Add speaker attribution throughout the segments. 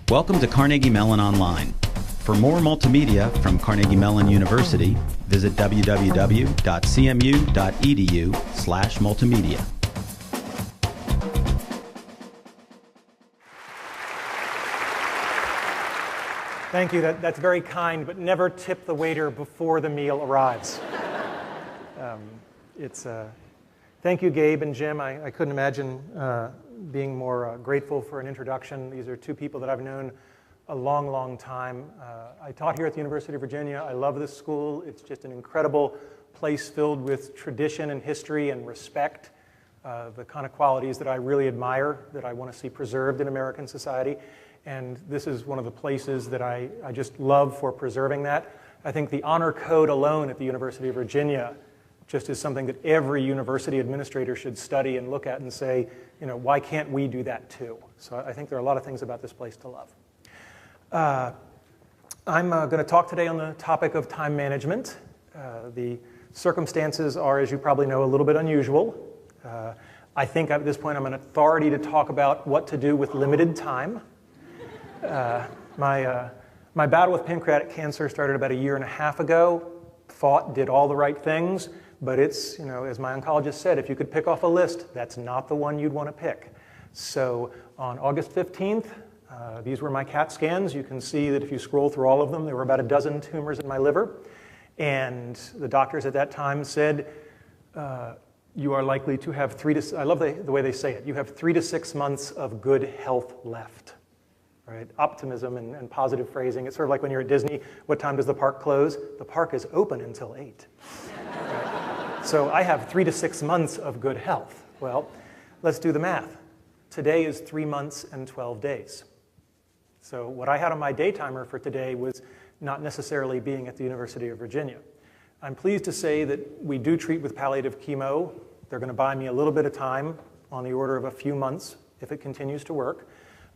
Speaker 1: Welcome to Carnegie Mellon Online. For more multimedia from Carnegie Mellon University, visit www.cmu.edu/multimedia.
Speaker 2: Thank you. That's very kind, but never tip the waiter before the meal arrives. Thank you, Gabe and Jim. I couldn't imagine being more grateful for an introduction. These are two people that I've known a long, long time. I taught here at the University of Virginia. I love this school. It's just an incredible place filled with tradition and history and respect, the kind of qualities that I really admire, that I want to see preserved in American society. And this is one of the places that I just love for preserving that. I think the honor code alone at the University of Virginia just is something that every university administrator should study and look at and say, you know, why can't we do that too? So I think there are a lot of things about this place to love. I'm going to talk today on the topic of time management. The circumstances are, as you probably know, a little bit unusual. I think at this point I'm an authority to talk about what to do with limited time. My battle with pancreatic cancer started about 1.5 years ago. Fought, did all the right things, but it's, you know, as my oncologist said, if you could pick off a list, that's not the one you'd want to pick. So on August 15th, these were my CAT scans. You can see that if you scroll through all of them, there were about 12 tumors in my liver. And the doctors at that time said, you are likely to have I love the way they say it, you have 3 to 6 months of good health left. Right? Optimism and positive phrasing. It's sort of like when you're at Disney, what time does the park close? The park is open until 8. Right? So I have 3 to 6 months of good health. Well, let's do the math. Today is 3 months and 12 days. So what I had on my day timer for today was not necessarily being at the University of Virginia. I'm pleased to say that we do treat with palliative chemo. They're going to buy me a little bit of time, on the order of a few months, if it continues to work.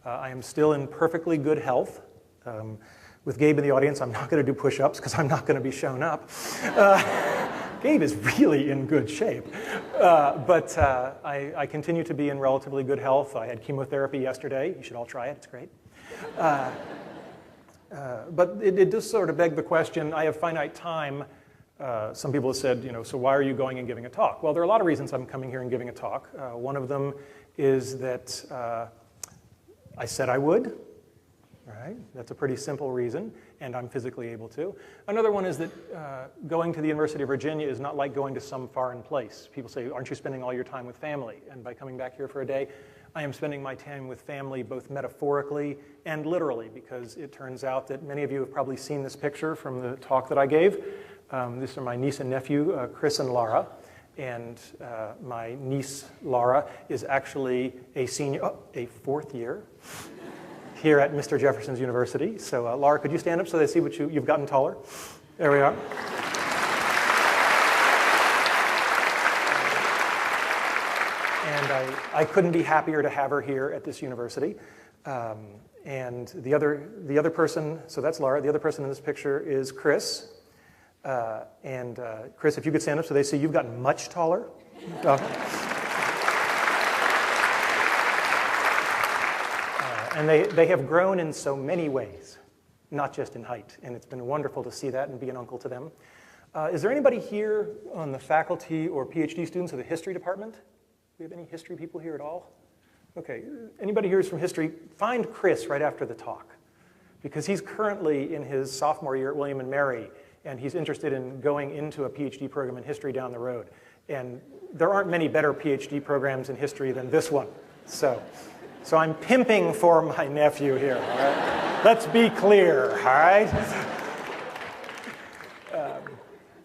Speaker 2: I am still in perfectly good health. With Gabe in the audience, I'm not going to do push-ups because I'm not going to be shown up. Gabe is really in good shape. But I continue to be in relatively good health. I had chemotherapy yesterday. You should all try it. It's great. But it does sort of beg the question, I have finite time. Some people have said, you know, so why are you going and giving a talk? Well, there are a lot of reasons I'm coming here and giving a talk. One of them is that I said I would, right? That's a pretty simple reason, and I'm physically able to. Another one is that going to the University of Virginia is not like going to some foreign place. People say, aren't you spending all your time with family? And by coming back here for a day, I am spending my time with family both metaphorically and literally, because it turns out that many of you have probably seen this picture from the talk that I gave. These are my niece and nephew, Chris and Laura. And my niece, Laura, is actually a senior, a 4th year here at Mr. Jefferson's University. So Laura, could you stand up so they see what you've gotten taller? There we are. And I couldn't be happier to have her here at this university. And the other person, so that's Laura. The other person in this picture is Chris. Chris, if you could stand up so they see you've gotten much taller. And they have grown in so many ways, not just in height. And it's been wonderful to see that and be an uncle to them. Is there anybody here on the faculty or PhD students of the history department? Do we have any history people here at all? Okay, anybody here is from history? Find Chris right after the talk, because he's currently in his sophomore year at William & Mary, and he's interested in going into a PhD program in history down the road. And there aren't many better PhD programs in history than this one. So I'm pimping for my nephew here, all right? Let's be clear, all right?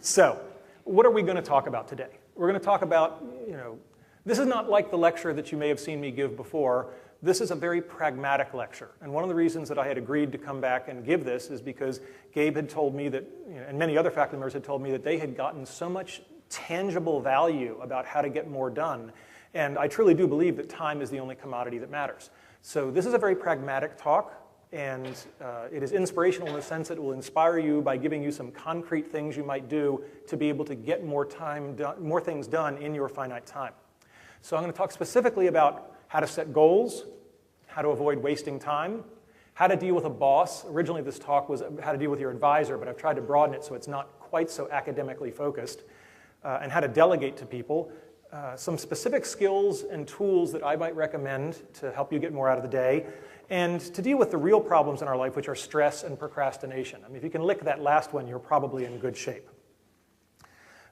Speaker 2: So what are we going to talk about today? We're going to talk about, you know, this is not like the lecture that you may have seen me give before. This is a very pragmatic lecture. And one of the reasons that I had agreed to come back and give this is because Gabe had told me that, you know, and many other faculty members had told me that they had gotten so much tangible value about how to get more done. And I truly do believe that time is the only commodity that matters. So this is a very pragmatic talk, and it is inspirational in the sense that it will inspire you by giving you some concrete things you might do to be able to get more things done in your finite time. So I'm going to talk specifically about how to set goals, how to avoid wasting time, how to deal with a boss. Originally this talk was how to deal with your advisor, but I've tried to broaden it so it's not quite so academically focused, and how to delegate to people. Some specific skills and tools that I might recommend to help you get more out of the day, and to deal with the real problems in our life, which are stress and procrastination. I mean, if you can lick that last one, you're probably in good shape.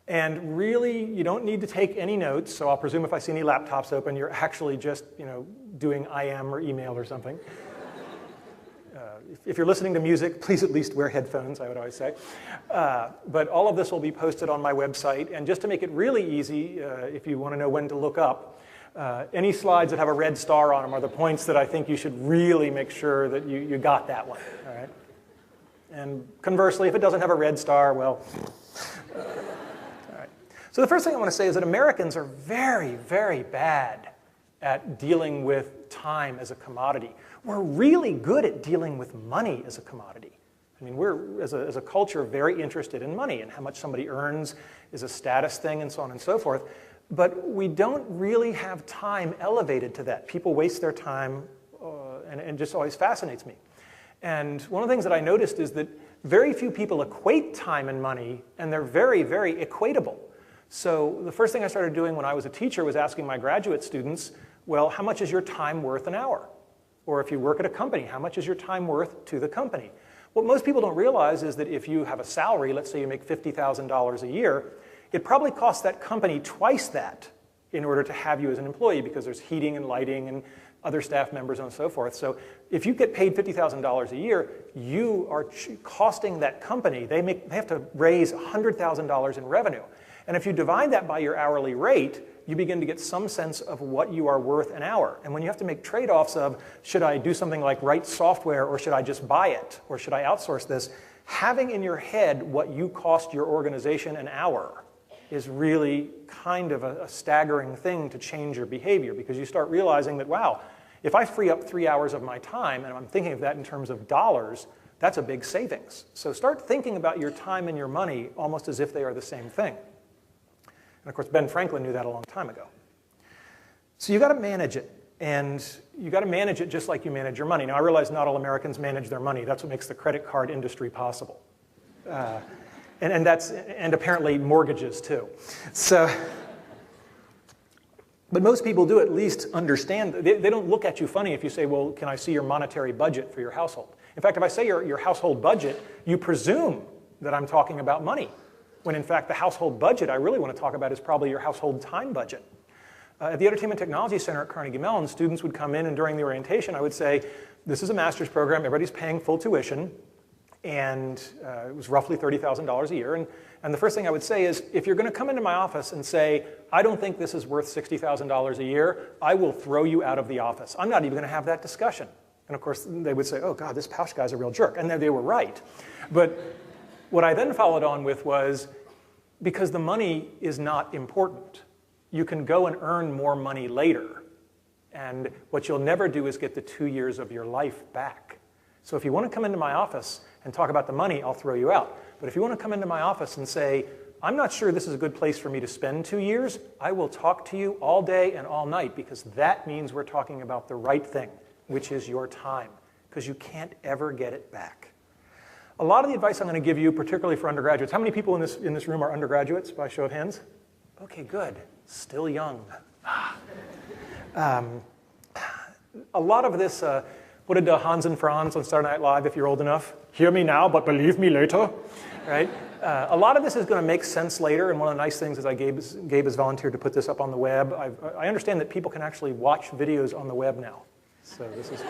Speaker 2: And really, you don't need to take any notes, so I'll presume if I see any laptops open, you're actually just, doing IM or email or something. If you're listening to music, please at least wear headphones, I would always say. But all of this will be posted on my website. And just to make it really easy, if you want to know when to look up, any slides that have a red star on them are the points that I think you should really make sure that you got that one. All right? And conversely, if it doesn't have a red star, well, all right. So the first thing I want to say is that Americans are very, very bad at dealing with time as a commodity. We're really good at dealing with money as a commodity. I mean, we're, as a culture, very interested in money, and how much somebody earns is a status thing and so on and so forth. But we don't really have time elevated to that. People waste their time, and it just always fascinates me. And one of the things that I noticed is that very few people equate time and money, and they're very, very equatable. So the first thing I started doing when I was a teacher was asking my graduate students, well, how much is your time worth an hour? Or if you work at a company, how much is your time worth to the company? What most people don't realize is that if you have a salary, let's say you make $50,000 a year, it probably costs that company twice that in order to have you as an employee, because there's heating and lighting and other staff members and so forth. So if you get paid $50,000 a year, you are costing that company, they have to raise $100,000 in revenue. And if you divide that by your hourly rate, you begin to get some sense of what you are worth an hour. And when you have to make trade-offs of, should I do something like write software, or should I just buy it, or should I outsource this, having in your head what you cost your organization an hour is really kind of a staggering thing to change your behavior, because you start realizing that, wow, if I free up 3 hours of my time, and I'm thinking of that in terms of dollars, that's a big savings. So start thinking about your time and your money almost as if they are the same thing. And of course, Ben Franklin knew that a long time ago. So you've got to manage it. And you've got to manage it just like you manage your money. Now, I realize not all Americans manage their money. That's what makes the credit card industry possible. And apparently mortgages, too. So, but most people do at least understand. They don't look at you funny if you say, well, can I see your monetary budget for your household? In fact, if I say your household budget, you presume that I'm talking about money, when in fact the household budget I really want to talk about is probably your household time budget. At the Entertainment Technology Center at Carnegie Mellon, students would come in, and during the orientation I would say, this is a master's program, everybody's paying full tuition, and it was roughly $30,000 a year. And the first thing I would say is, if you're going to come into my office and say, I don't think this is worth $60,000 a year, I will throw you out of the office. I'm not even going to have that discussion. And of course, they would say, oh God, this Pausch guy's a real jerk. And they were right. But what I then followed on with was, because the money is not important. You can go and earn more money later. And what you'll never do is get the 2 years of your life back. So if you want to come into my office and talk about the money, I'll throw you out. But if you want to come into my office and say, I'm not sure this is a good place for me to spend 2 years, I will talk to you all day and all night, because that means we're talking about the right thing, which is your time, because you can't ever get it back. A lot of the advice I'm going to give you, particularly for undergraduates, how many people in this room are undergraduates, by show of hands? Okay, good. Still young. A lot of this, what did Hans and Franz on Saturday Night Live, if you're old enough? Hear me now, but believe me later, right? A lot of this is going to make sense later, and one of the nice things is Gabe has volunteered to put this up on the web. I understand that people can actually watch videos on the web now. So this is...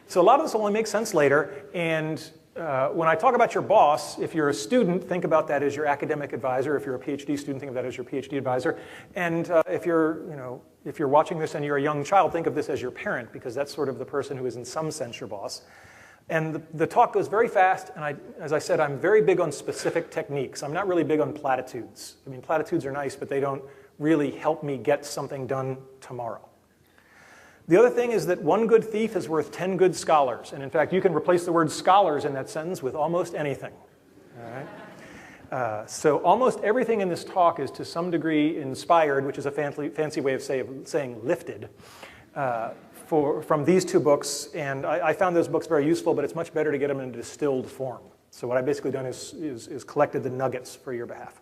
Speaker 2: So a lot of this will only make sense later, and when I talk about your boss, if you're a student, think about that as your academic advisor. If you're a PhD student, think of that as your PhD advisor. And if you're watching this and you're a young child, think of this as your parent, because that's sort of the person who is in some sense your boss. And the talk goes very fast, and as I said, I'm very big on specific techniques. I'm not really big on platitudes. I mean, platitudes are nice, but they don't really help me get something done tomorrow. The other thing is that one good thief is worth 10 good scholars. And in fact, you can replace the word scholars in that sentence with almost anything. All right? So almost everything in this talk is to some degree inspired, which is a fancy way of saying lifted, from these two books, and I found those books very useful, but it's much better to get them in a distilled form. So what I've basically done is collected the nuggets for your behalf.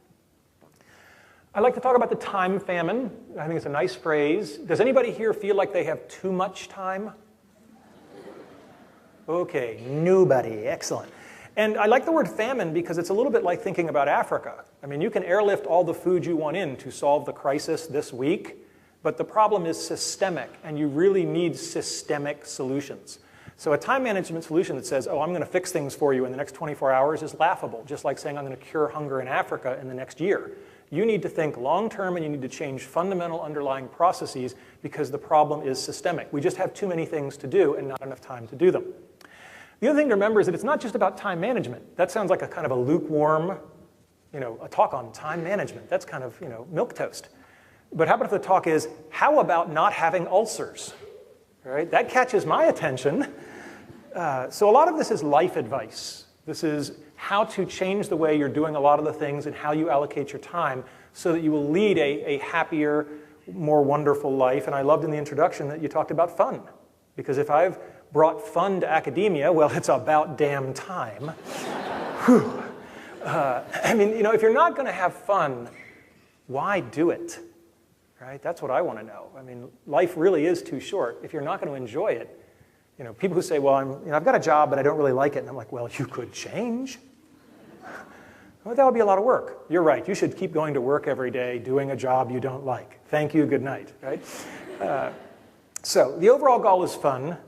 Speaker 2: I'd like to talk about the time famine. I think it's a nice phrase. Does anybody here feel like they have too much time? Okay, nobody. Excellent. And I like the word famine because it's a little bit like thinking about Africa. I mean, you can airlift all the food you want in to solve the crisis this week, but the problem is systemic, and you really need systemic solutions. So a time management solution that says, oh, I'm going to fix things for you in the next 24 hours is laughable, just like saying I'm going to cure hunger in Africa in the next year. You need to think long-term, and you need to change fundamental underlying processes because the problem is systemic. We just have too many things to do and not enough time to do them. The other thing to remember is that it's not just about time management. That sounds like a kind of a lukewarm, a talk on time management. That's kind of, milquetoast. But how about if the talk is, how about not having ulcers? Right? That catches my attention. So a lot of this is life advice. This is how to change the way you're doing a lot of the things and how you allocate your time so that you will lead a happier, more wonderful life. And I loved in the introduction that you talked about fun. Because if I've brought fun to academia, well, it's about damn time. If you're not going to have fun, why do it? Right? That's what I want to know. I mean, life really is too short. If you're not going to enjoy it, people who say, well, I've got a job, but I don't really like it. And I'm like, well, you could change. Well, that would be a lot of work. You're right. You should keep going to work every day, doing a job you don't like. Thank you. Good night. Right? So the overall goal is fun.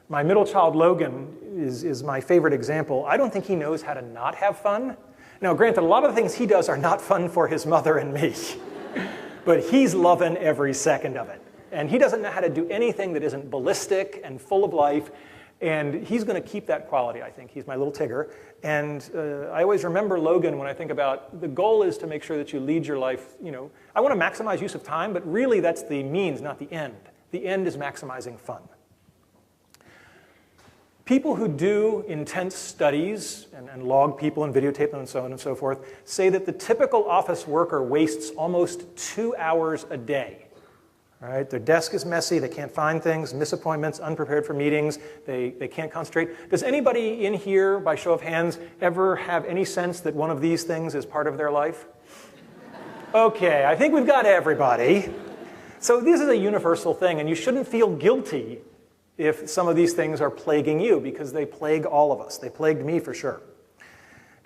Speaker 2: My middle child, Logan, is my favorite example. I don't think he knows how to not have fun. Now, granted, a lot of the things he does are not fun for his mother and me. But he's loving every second of it. And he doesn't know how to do anything that isn't ballistic and full of life. And he's going to keep that quality, I think. He's my little Tigger. And I always remember Logan when I think about the goal is to make sure that you lead your life. I want to maximize use of time, but really that's the means, not the end. The end is maximizing fun. People who do intense studies and log people and videotape them and so on and so forth say that the typical office worker wastes almost 2 hours a day. Right? Their desk is messy, they can't find things, miss appointments, unprepared for meetings, they can't concentrate. Does anybody in here, by show of hands, ever have any sense that one of these things is part of their life? Okay, I think we've got everybody. So this is a universal thing, and you shouldn't feel guilty if some of these things are plaguing you, because they plague all of us. They plagued me for sure.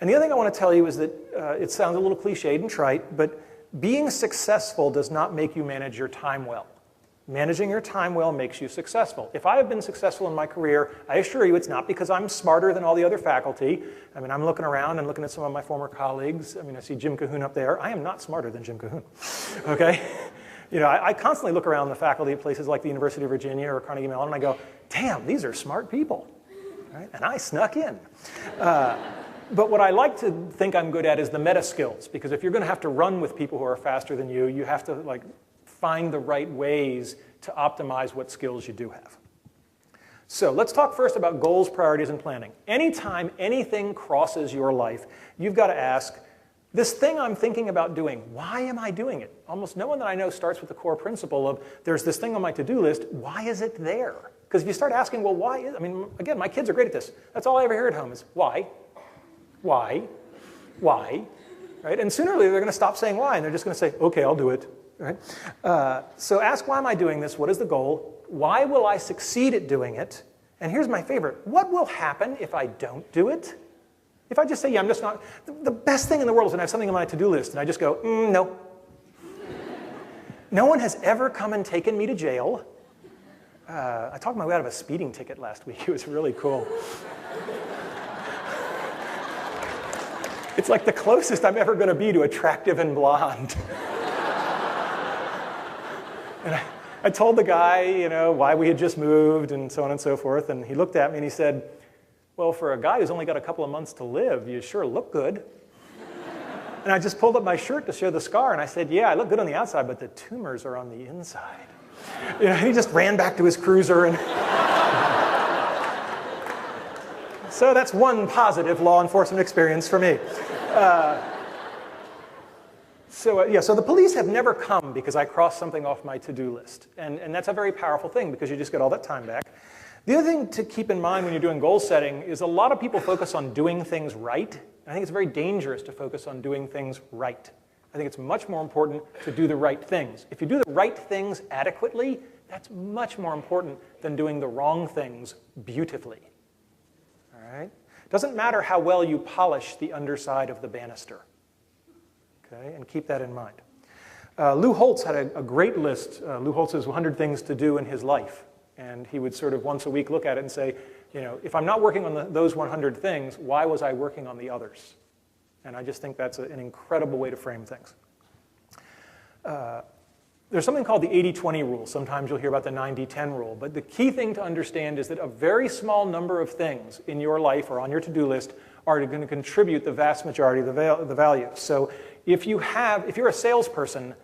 Speaker 2: And the other thing I want to tell you is that it sounds a little cliched and trite, but being successful does not make you manage your time well. Managing your time well makes you successful. If I have been successful in my career, I assure you it's not because I'm smarter than all the other faculty. I'm looking around and looking at some of my former colleagues. I see Jim Cahoon up there. I am not smarter than Jim Cahoon, okay? I constantly look around the faculty at places like the University of Virginia or Carnegie Mellon, and I go, damn, these are smart people, right? And I snuck in. But what I like to think I'm good at is the meta skills, because if you're going to have to run with people who are faster than you, you have to find the right ways to optimize what skills you do have. So let's talk first about goals, priorities, and planning. Anytime anything crosses your life, you've got to ask, this thing I'm thinking about doing, why am I doing it? Almost no one that I know starts with the core principle of, there's this thing on my to-do list, why is it there? Because if you start asking, well, why is, again, my kids are great at this. That's all I ever hear at home is, why? Why? Why? Right? And sooner or later, they're going to stop saying why, and they're just going to say, okay, I'll do it. Right? So ask, why am I doing this? What is the goal? Why will I succeed at doing it? And here's my favorite. What will happen if I don't do it? If I just say, yeah, I'm just not, the best thing in the world is when I have something on my to-do list, and I just go, no. No one has ever come and taken me to jail. I talked my way out of a speeding ticket last week. It was really cool. It's like the closest I'm ever going to be to attractive and blonde. And I told the guy, why we had just moved and so on and so forth, and he looked at me and he said, well, for a guy who's only got a couple of months to live, you sure look good. And I just pulled up my shirt to show the scar, and I said, yeah, I look good on the outside, but the tumors are on the inside. He just ran back to his cruiser. And so that's one positive law enforcement experience for me. So the police have never come because I crossed something off my to-do list. And that's a very powerful thing because you just get all that time back. The other thing to keep in mind when you're doing goal setting is a lot of people focus on doing things right. I think it's very dangerous to focus on doing things right. I think it's much more important to do the right things. If you do the right things adequately, that's much more important than doing the wrong things beautifully. All right? It doesn't matter how well you polish the underside of the banister. Okay? And keep that in mind. Lou Holtz had a great list. Lou Holtz's 100 things to do in his life. And he would sort of once a week look at it and say, you know, if I'm not working on those 100 things, why was I working on the others? And I just think that's an incredible way to frame things. There's something called the 80-20 rule. Sometimes you'll hear about the 90-10 rule. But the key thing to understand is that a very small number of things in your life or on your to-do list are going to contribute the vast majority of the value. So if you're a salesperson,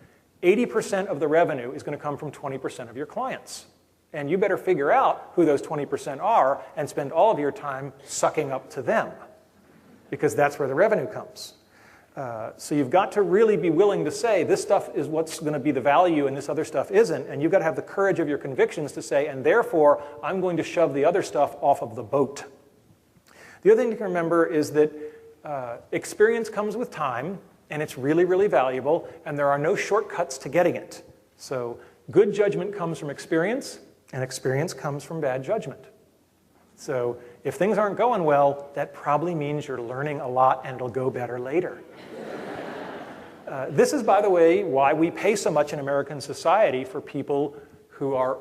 Speaker 2: 80% of the revenue is going to come from 20% of your clients. And you better figure out who those 20% are and spend all of your time sucking up to them, because that's where the revenue comes. So you've got to really be willing to say, this stuff is what's going to be the value and this other stuff isn't. And you've got to have the courage of your convictions to say, and therefore, I'm going to shove the other stuff off of the boat. The other thing to remember is that experience comes with time, and it's really, really valuable, and there are no shortcuts to getting it. So good judgment comes from experience, and experience comes from bad judgment. So if things aren't going well, that probably means you're learning a lot and it'll go better later. This is, by the way, why we pay so much in American society for people who are,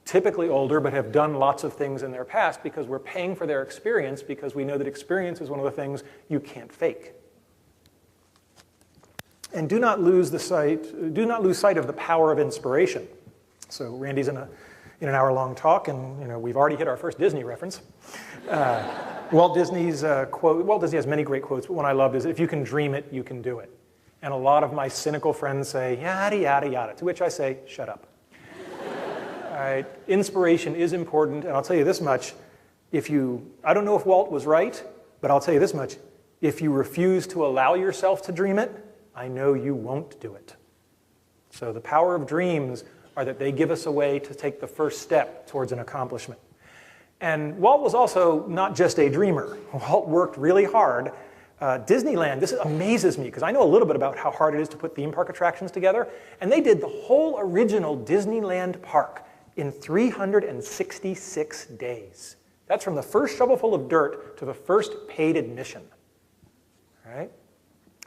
Speaker 2: typically older but have done lots of things in their past, because we're paying for their experience, because we know that experience is one of the things you can't fake. And do not lose sight of the power of inspiration. So Randy's in an hour-long talk, and we've already hit our first Disney reference. Walt Disney's quote. Walt Disney has many great quotes, but one I loved is, "If you can dream it, you can do it." And a lot of my cynical friends say, yada, yada, yada, to which I say, shut up. All right, inspiration is important, and I'll tell you this much. I don't know if Walt was right, but I'll tell you this much. If you refuse to allow yourself to dream it, I know you won't do it. So the power of dreams are that they give us a way to take the first step towards an accomplishment. And Walt was also not just a dreamer. Walt worked really hard. Disneyland, this amazes me, because I know a little bit about how hard it is to put theme park attractions together, and they did the whole original Disneyland park in 366 days. That's from the first shovelful of dirt to the first paid admission. All right?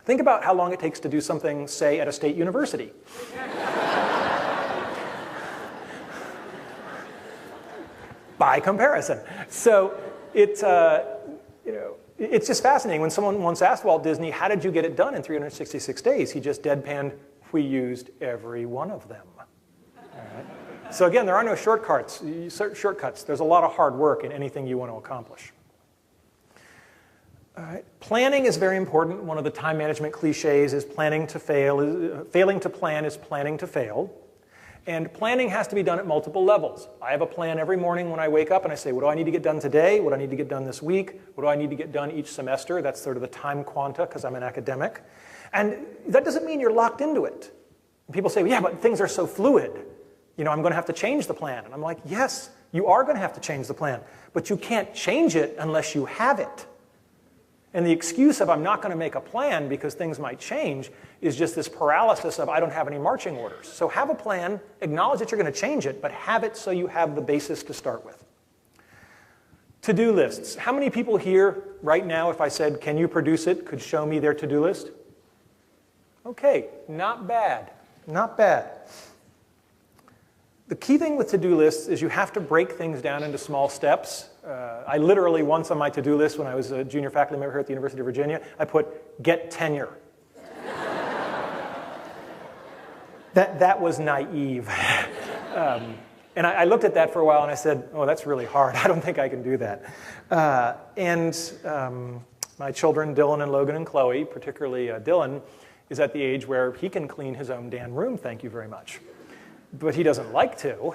Speaker 2: Think about how long it takes to do something, say, at a state university. By comparison. So it's just fascinating. When someone once asked Walt Disney, how did you get it done in 366 days? He just deadpanned, we used every one of them. All right? So again, there are no shortcuts. There's a lot of hard work in anything you want to accomplish. All right. Planning is very important. One of the time management cliches is planning to fail. Failing to plan is planning to fail. And planning has to be done at multiple levels. I have a plan every morning when I wake up and I say, what do I need to get done today? What do I need to get done this week? What do I need to get done each semester? That's sort of the time quanta, because I'm an academic. And that doesn't mean you're locked into it. And people say, well, yeah, but things are so fluid. I'm going to have to change the plan. And I'm like, yes, you are going to have to change the plan. But you can't change it unless you have it. And the excuse of I'm not going to make a plan because things might change is just this paralysis of I don't have any marching orders. So have a plan, acknowledge that you're going to change it, but have it so you have the basis to start with. To-do lists. How many people here right now, if I said, can you produce it, could show me their to-do list? Okay, not bad. Not bad. The key thing with to-do lists is you have to break things down into small steps. I literally, once on my to-do list when I was a junior faculty member here at the University of Virginia, I put, get tenure. That was naive. And I looked at that for a while and I said, oh, that's really hard. I don't think I can do that. My children, Dylan and Logan and Chloe, particularly Dylan, is at the age where he can clean his own damn room, thank you very much. But he doesn't like to.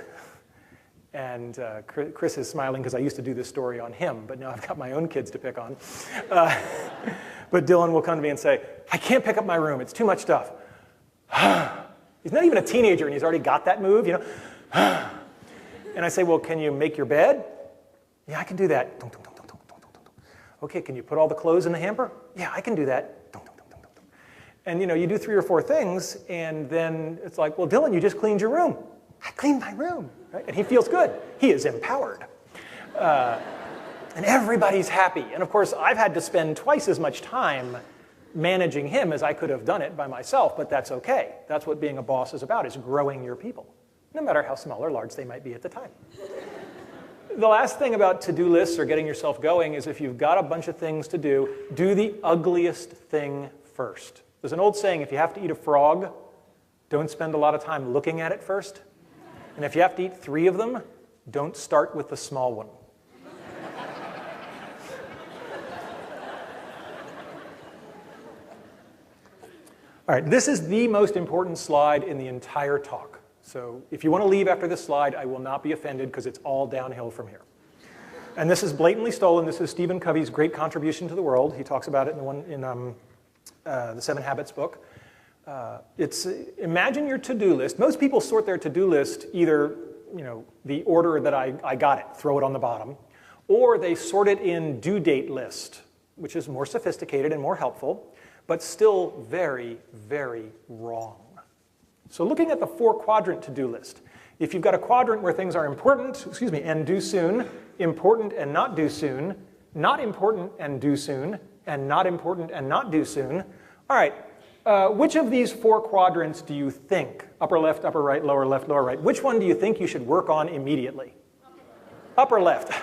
Speaker 2: And Chris is smiling because I used to do this story on him, but now I've got my own kids to pick on. But Dylan will come to me and say, I can't pick up my room, it's too much stuff. He's not even a teenager and he's already got that move, you know. And I say, well, can you make your bed? Yeah, I can do that. Okay, can you put all the clothes in the hamper? Yeah, I can do that. And you know, you do 3 or 4 things, and then it's like, well, Dylan, you just cleaned your room. I cleaned my room, right? And he feels good. He is empowered. And everybody's happy. And of course, I've had to spend twice as much time managing him as I could have done it by myself, but that's okay. That's what being a boss is about, is growing your people, no matter how small or large they might be at the time. The last thing about to-do lists or getting yourself going is if you've got a bunch of things to do the ugliest thing first. There's an old saying, if you have to eat a frog, don't spend a lot of time looking at it first. And if you have to eat 3 of them, don't start with the small one. All right, this is the most important slide in the entire talk. So if you want to leave after this slide, I will not be offended because it's all downhill from here. And this is blatantly stolen. This is Stephen Covey's great contribution to the world. He talks about it in the one in the 7 Habits book. Imagine your to-do list. Most people sort their to-do list either, you know, the order that I got it, throw it on the bottom, or they sort it in due date list, which is more sophisticated and more helpful, but still very, very wrong. So looking at the 4-quadrant to-do list, if you've got a quadrant where things are important, and due soon, important and not due soon, not important and due soon, and not important and not due soon, all right, which of these 4 quadrants do you think, upper left, upper right, lower left, lower right, which one do you think you should work on immediately? Upper left.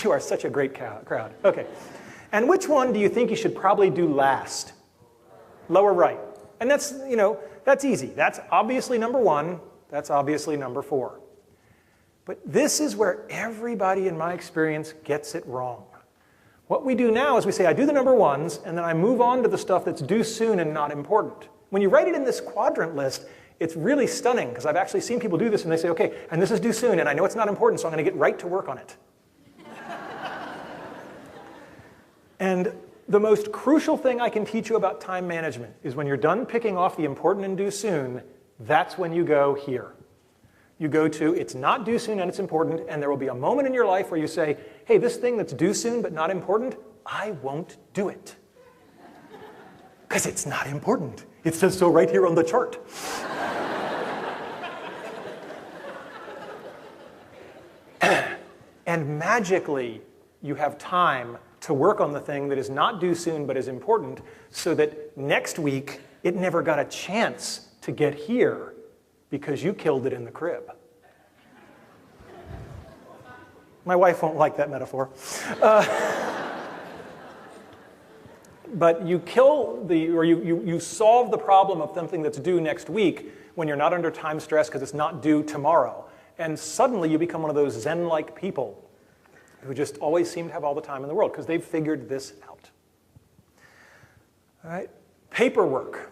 Speaker 2: You are such a great crowd. Okay. And which one do you think you should probably do last? Lower right. And that's, you know, that's easy. That's obviously number 1. That's obviously number 4. But this is where everybody, in my experience, gets it wrong. What we do now is we say, I do the number 1s, and then I move on to the stuff that's due soon and not important. When you write it in this quadrant list, it's really stunning, because I've actually seen people do this, and they say, okay, and this is due soon, and I know it's not important, so I'm going to get right to work on it. And the most crucial thing I can teach you about time management is when you're done picking off the important and due soon, that's when you go here. You go to, it's not due soon and it's important, and there will be a moment in your life where you say, hey, this thing that's due soon but not important, I won't do it. Because it's not important. It says so right here on the chart. And magically, you have time to work on the thing that is not due soon but is important, so that next week it never got a chance to get here because you killed it in the crib. My wife won't like that metaphor. But you kill you solve the problem of something that's due next week when you're not under time stress because it's not due tomorrow. And suddenly you become one of those Zen-like people who just always seem to have all the time in the world because they've figured this out. All right, paperwork.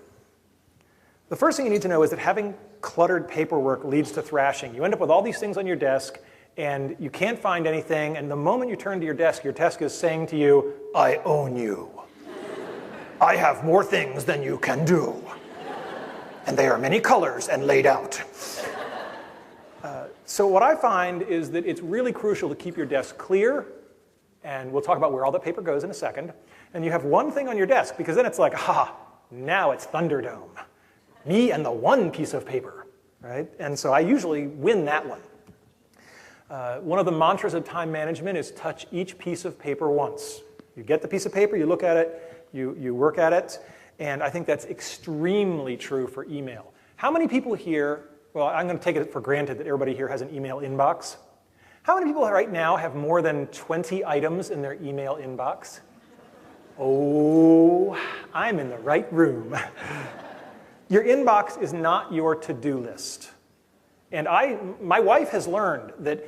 Speaker 2: The first thing you need to know is that having cluttered paperwork leads to thrashing. You end up with all these things on your desk, and you can't find anything, and the moment you turn to your desk is saying to you, I own you. I have more things than you can do. And they are many colors and laid out. So what I find is that it's really crucial to keep your desk clear, and we'll talk about where all the paper goes in a second, and you have one thing on your desk, because then it's like, now it's Thunderdome. Me and the one piece of paper, right? And so I usually win that one. One of the mantras of time management is touch each piece of paper once. You get the piece of paper, you look at it, you work at it, and I think that's extremely true for email. How many people here, well, I'm going to take it for granted that everybody here has an email inbox. How many people right now have more than 20 items in their email inbox? Oh, I'm in the right room. Your inbox is not your to-do list. And my wife has learned that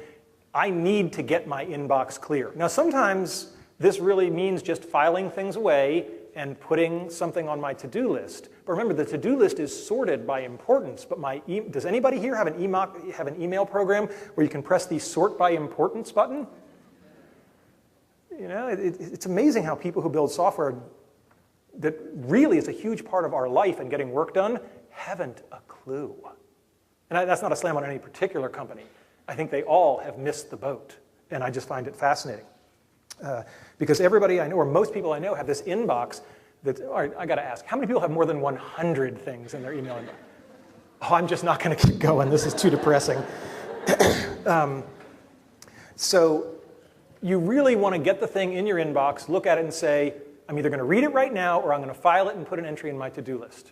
Speaker 2: I need to get my inbox clear. Now, sometimes this really means just filing things away and putting something on my to-do list. But remember, the to-do list is sorted by importance. But does anybody here have an email program where you can press the Sort by Importance button? You know, it's amazing how people who build software that really is a huge part of our life and getting work done haven't a clue. And that's not a slam on any particular company. I think they all have missed the boat, and I just find it fascinating. Because everybody I know, or most people I know, have this inbox that, all right, I got to ask, how many people have more than 100 things in their email inbox? Oh, I'm just not going to keep going. This is too depressing. So you really want to get the thing in your inbox, look at it and say, I'm either going to read it right now or I'm going to file it and put an entry in my to-do list.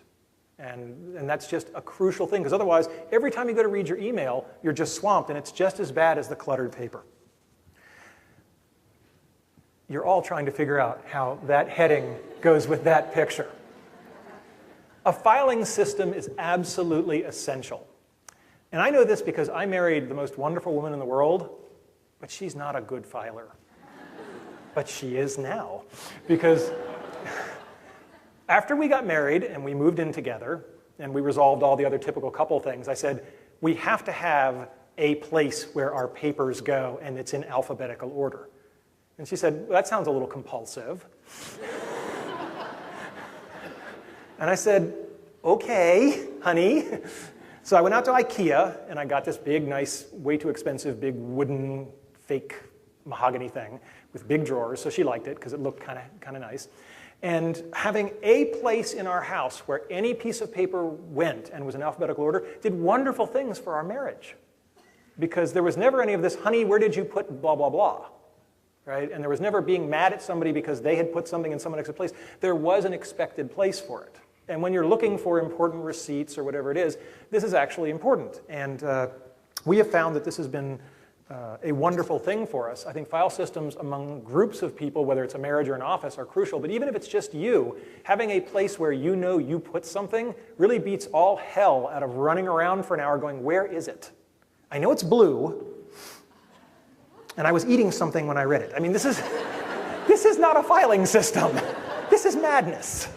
Speaker 2: And that's just a crucial thing, because otherwise, every time you go to read your email, you're just swamped, and it's just as bad as the cluttered paper. You're all trying to figure out how that heading goes with that picture. A filing system is absolutely essential. And I know this because I married the most wonderful woman in the world, but she's not a good filer. But she is now. Because after we got married and we moved in together and we resolved all the other typical couple things, I said, we have to have a place where our papers go and it's in alphabetical order. And she said, well, that sounds a little compulsive. And I said, okay, honey. So I went out to IKEA and I got this big, nice, way too expensive, big wooden, fake mahogany thing with big drawers. So she liked it because it looked kind of nice. And having a place in our house where any piece of paper went and was in alphabetical order did wonderful things for our marriage. Because there was never any of this, honey, where did you put blah, blah, blah? Right? And there was never being mad at somebody because they had put something in someone else's place. There was an expected place for it. And when you're looking for important receipts or whatever it is, this is actually important. And we have found that this has been a wonderful thing for us. I think file systems among groups of people, whether it's a marriage or an office, are crucial. But even if it's just you, having a place where you know you put something really beats all hell out of running around for an hour going, where is it? I know it's blue, and I was eating something when I read it. I mean, this is not a filing system. This is madness.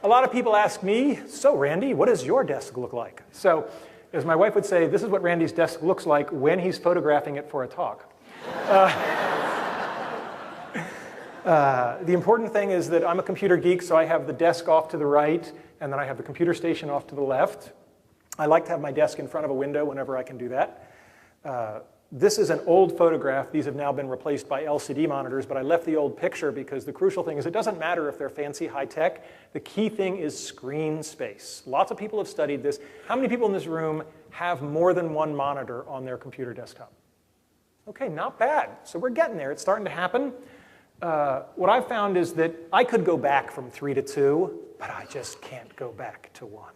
Speaker 2: A lot of people ask me, so Randy, what does your desk look like? So, as my wife would say, this is what Randy's desk looks like when he's photographing it for a talk. The important thing is that I'm a computer geek, so I have the desk off to the right, and then I have the computer station off to the left. I like to have my desk in front of a window whenever I can do that. This is an old photograph. These have now been replaced by LCD monitors, but I left the old picture because the crucial thing is it doesn't matter if they're fancy high-tech. The key thing is screen space. Lots of people have studied this. How many people in this room have more than one monitor on their computer desktop? Okay, not bad. So we're getting there. It's starting to happen. What I've found is that I could go back from 3 to 2, but I just can't go back to 1.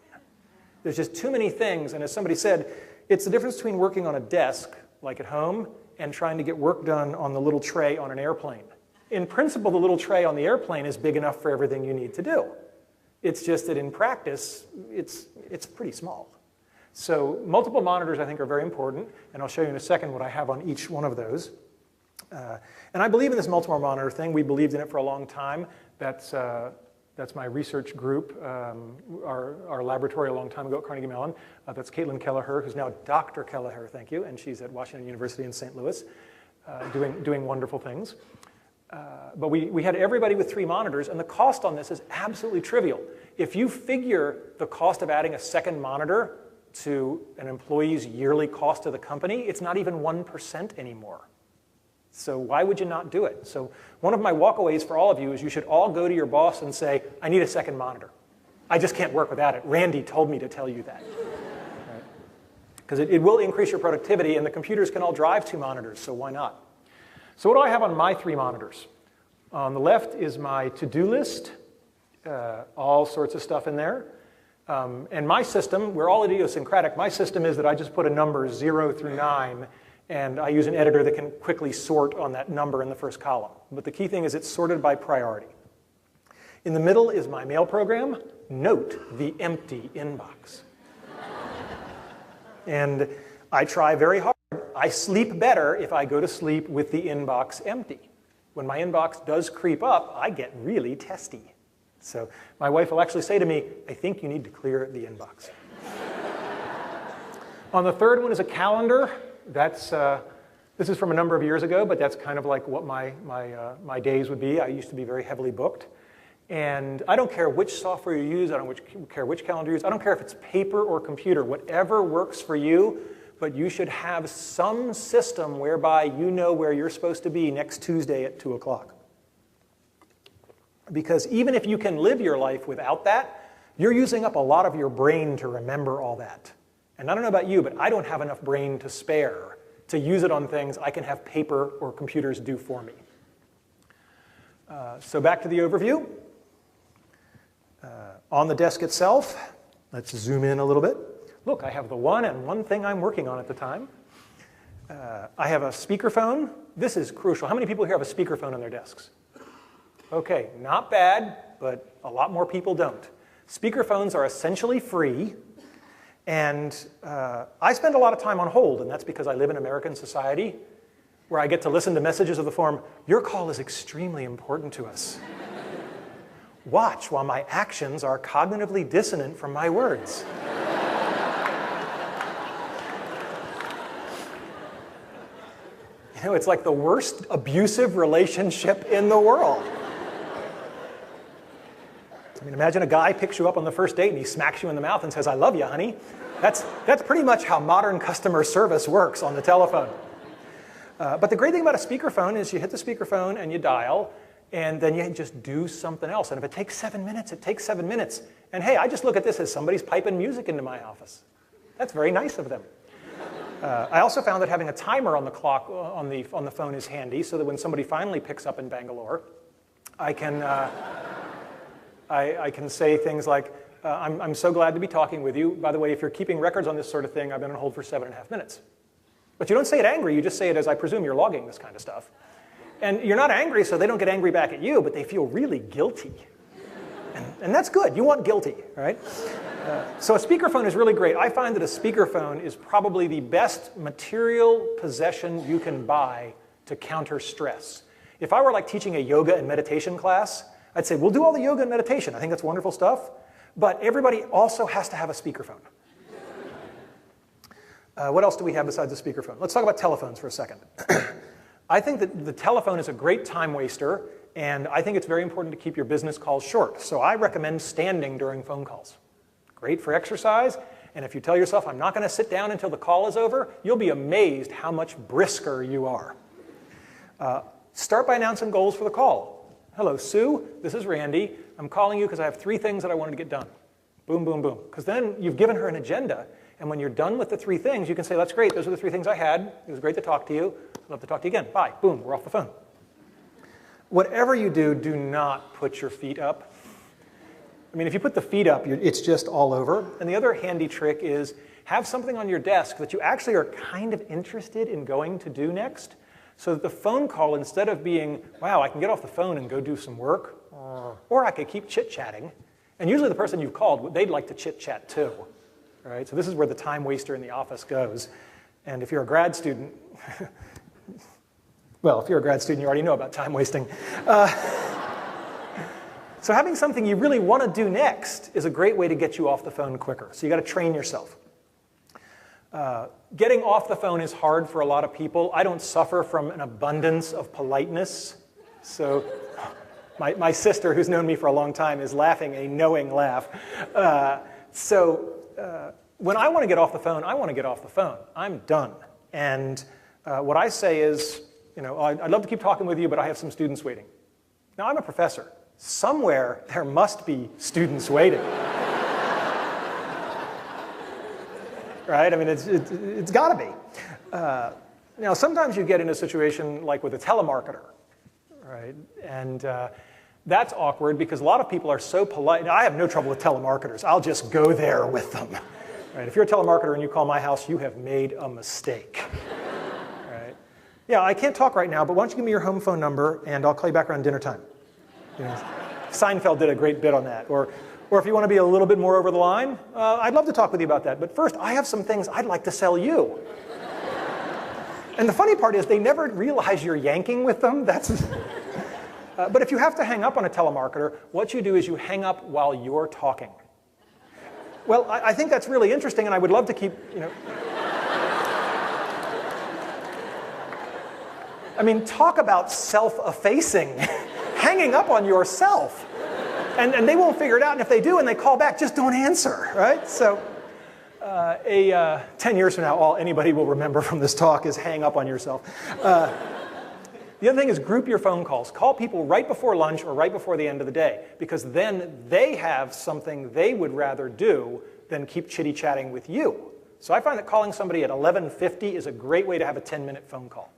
Speaker 2: There's just too many things, and as somebody said, it's the difference between working on a desk like at home, and trying to get work done on the little tray on an airplane. In principle, the little tray on the airplane is big enough for everything you need to do. It's just that in practice, it's pretty small. So multiple monitors, I think, are very important, and I'll show you in a second what I have on each one of those. And I believe in this multiple monitor thing. We believed in it for a long time. That's my research group, our laboratory a long time ago at Carnegie Mellon. That's Caitlin Kelleher, who's now Dr. Kelleher, thank you, and she's at Washington University in St. Louis, doing wonderful things. But we had everybody with 3 monitors, and the cost on this is absolutely trivial. If you figure the cost of adding a second monitor to an employee's yearly cost to the company, it's not even 1% anymore. So why would you not do it? So one of my walkaways for all of you is you should all go to your boss and say, I need a second monitor. I just can't work without it. Randy told me to tell you that. Because it will increase your productivity, and the computers can all drive 2 monitors, so why not? So what do I have on my 3 monitors? On the left is my to-do list, all sorts of stuff in there. And my system, we're all idiosyncratic. My system is that I just put a number 0 through 9, and I use an editor that can quickly sort on that number in the first column. But the key thing is it's sorted by priority. In the middle is my mail program. Note the empty inbox. And I try very hard. I sleep better if I go to sleep with the inbox empty. When my inbox does creep up, I get really testy. So my wife will actually say to me, I think you need to clear the inbox. On the third one is a calendar. This is from a number of years ago, but that's kind of like what my days would be. I used to be very heavily booked. And I don't care which software you use, I don't care which calendar you use, I don't care if it's paper or computer, whatever works for you, but you should have some system whereby you know where you're supposed to be next Tuesday at 2 o'clock. Because even if you can live your life without that, you're using up a lot of your brain to remember all that. And I don't know about you, but I don't have enough brain to spare to use it on things I can have paper or computers do for me. So back to the overview. On the desk itself, let's zoom in a little bit. Look, I have the one thing I'm working on at the time. I have a speakerphone. This is crucial. How many people here have a speakerphone on their desks? Okay, not bad, but a lot more people don't. Speakerphones are essentially free, and I spend a lot of time on hold, and that's because I live in American society where I get to listen to messages of the form, "Your call is extremely important to us. Watch while my actions are cognitively dissonant from my words." You know, it's like the worst abusive relationship in the world. I mean, imagine a guy picks you up on the first date and he smacks you in the mouth and says, "I love you, honey." That's pretty much how modern customer service works on the telephone. But the great thing about a speakerphone is you hit the speakerphone and you dial, and then you just do something else. And if it takes 7 minutes, it takes 7 minutes. And hey, I just look at this as somebody's piping music into my office. That's very nice of them. I also found that having a timer on the clock on the phone is handy, so that when somebody finally picks up in Bangalore, I can say things like, I'm so glad to be talking with you. By the way, if you're keeping records on this sort of thing, I've been on hold for 7.5 minutes. But you don't say it angry, you just say it as, I presume you're logging this kind of stuff. And you're not angry, so they don't get angry back at you, but they feel really guilty. And that's good, you want guilty, right? So a speakerphone is really great. I find that a speakerphone is probably the best material possession you can buy to counter stress. If I were like teaching a yoga and meditation class, I'd say, we'll do all the yoga and meditation. I think that's wonderful stuff. But everybody also has to have a speakerphone. What else do we have besides a speakerphone? Let's talk about telephones for a second. I think that the telephone is a great time waster, and I think it's very important to keep your business calls short. So I recommend standing during phone calls. Great for exercise, and if you tell yourself, I'm not going to sit down until the call is over, you'll be amazed how much brisker you are. Start by announcing goals for the call. Hello, Sue, this is Randy. I'm calling you because I have 3 things that I wanted to get done. Boom, boom, boom. Because then you've given her an agenda, and when you're done with the 3 things, you can say, that's great, those are the 3 things I had. It was great to talk to you. I'd love to talk to you again. Bye. Boom, we're off the phone. Whatever you do, do not put your feet up. I mean, if you put the feet up, it's just all over. And the other handy trick is have something on your desk that you actually are kind of interested in going to do next, so that the phone call, instead of being, wow, I can get off the phone and go do some work, or I could keep chit-chatting. And usually the person you've called, they'd like to chit-chat too. Right? So this is where the time waster in the office goes. And if you're a grad student, well, if you're a grad student, you already know about time wasting. So having something you really want to do next is a great way to get you off the phone quicker. So you got to train yourself. Getting off the phone is hard for a lot of people. I don't suffer from an abundance of politeness. So my sister, who's known me for a long time, is laughing a knowing laugh. When I want to get off the phone, I want to get off the phone. I'm done. And what I say is, I'd love to keep talking with you, but I have some students waiting. Now, I'm a professor. Somewhere there must be students waiting. Right? I mean, it's got to be. Now, sometimes you get in a situation like with a telemarketer, right? And that's awkward because a lot of people are so polite. Now, I have no trouble with telemarketers. I'll just go there with them. Right? If you're a telemarketer and you call my house, you have made a mistake. Right? Yeah, I can't talk right now, but why don't you give me your home phone number and I'll call you back around dinner time. Seinfeld did a great bit on that. Or if you want to be a little bit more over the line, I'd love to talk with you about that. But first, I have some things I'd like to sell you. And the funny part is they never realize you're yanking with them. But if you have to hang up on a telemarketer, what you do is you hang up while you're talking. Well, I think that's really interesting, and I would love to keep, I mean, talk about self-effacing. Hanging up on yourself. And they won't figure it out, and if they do and they call back, just don't answer, right? So 10 years from now, all anybody will remember from this talk is hang up on yourself. The other thing is group your phone calls. Call people right before lunch or right before the end of the day, because then they have something they would rather do than keep chitty-chatting with you. So I find that calling somebody at 11:50 is a great way to have a 10-minute phone call.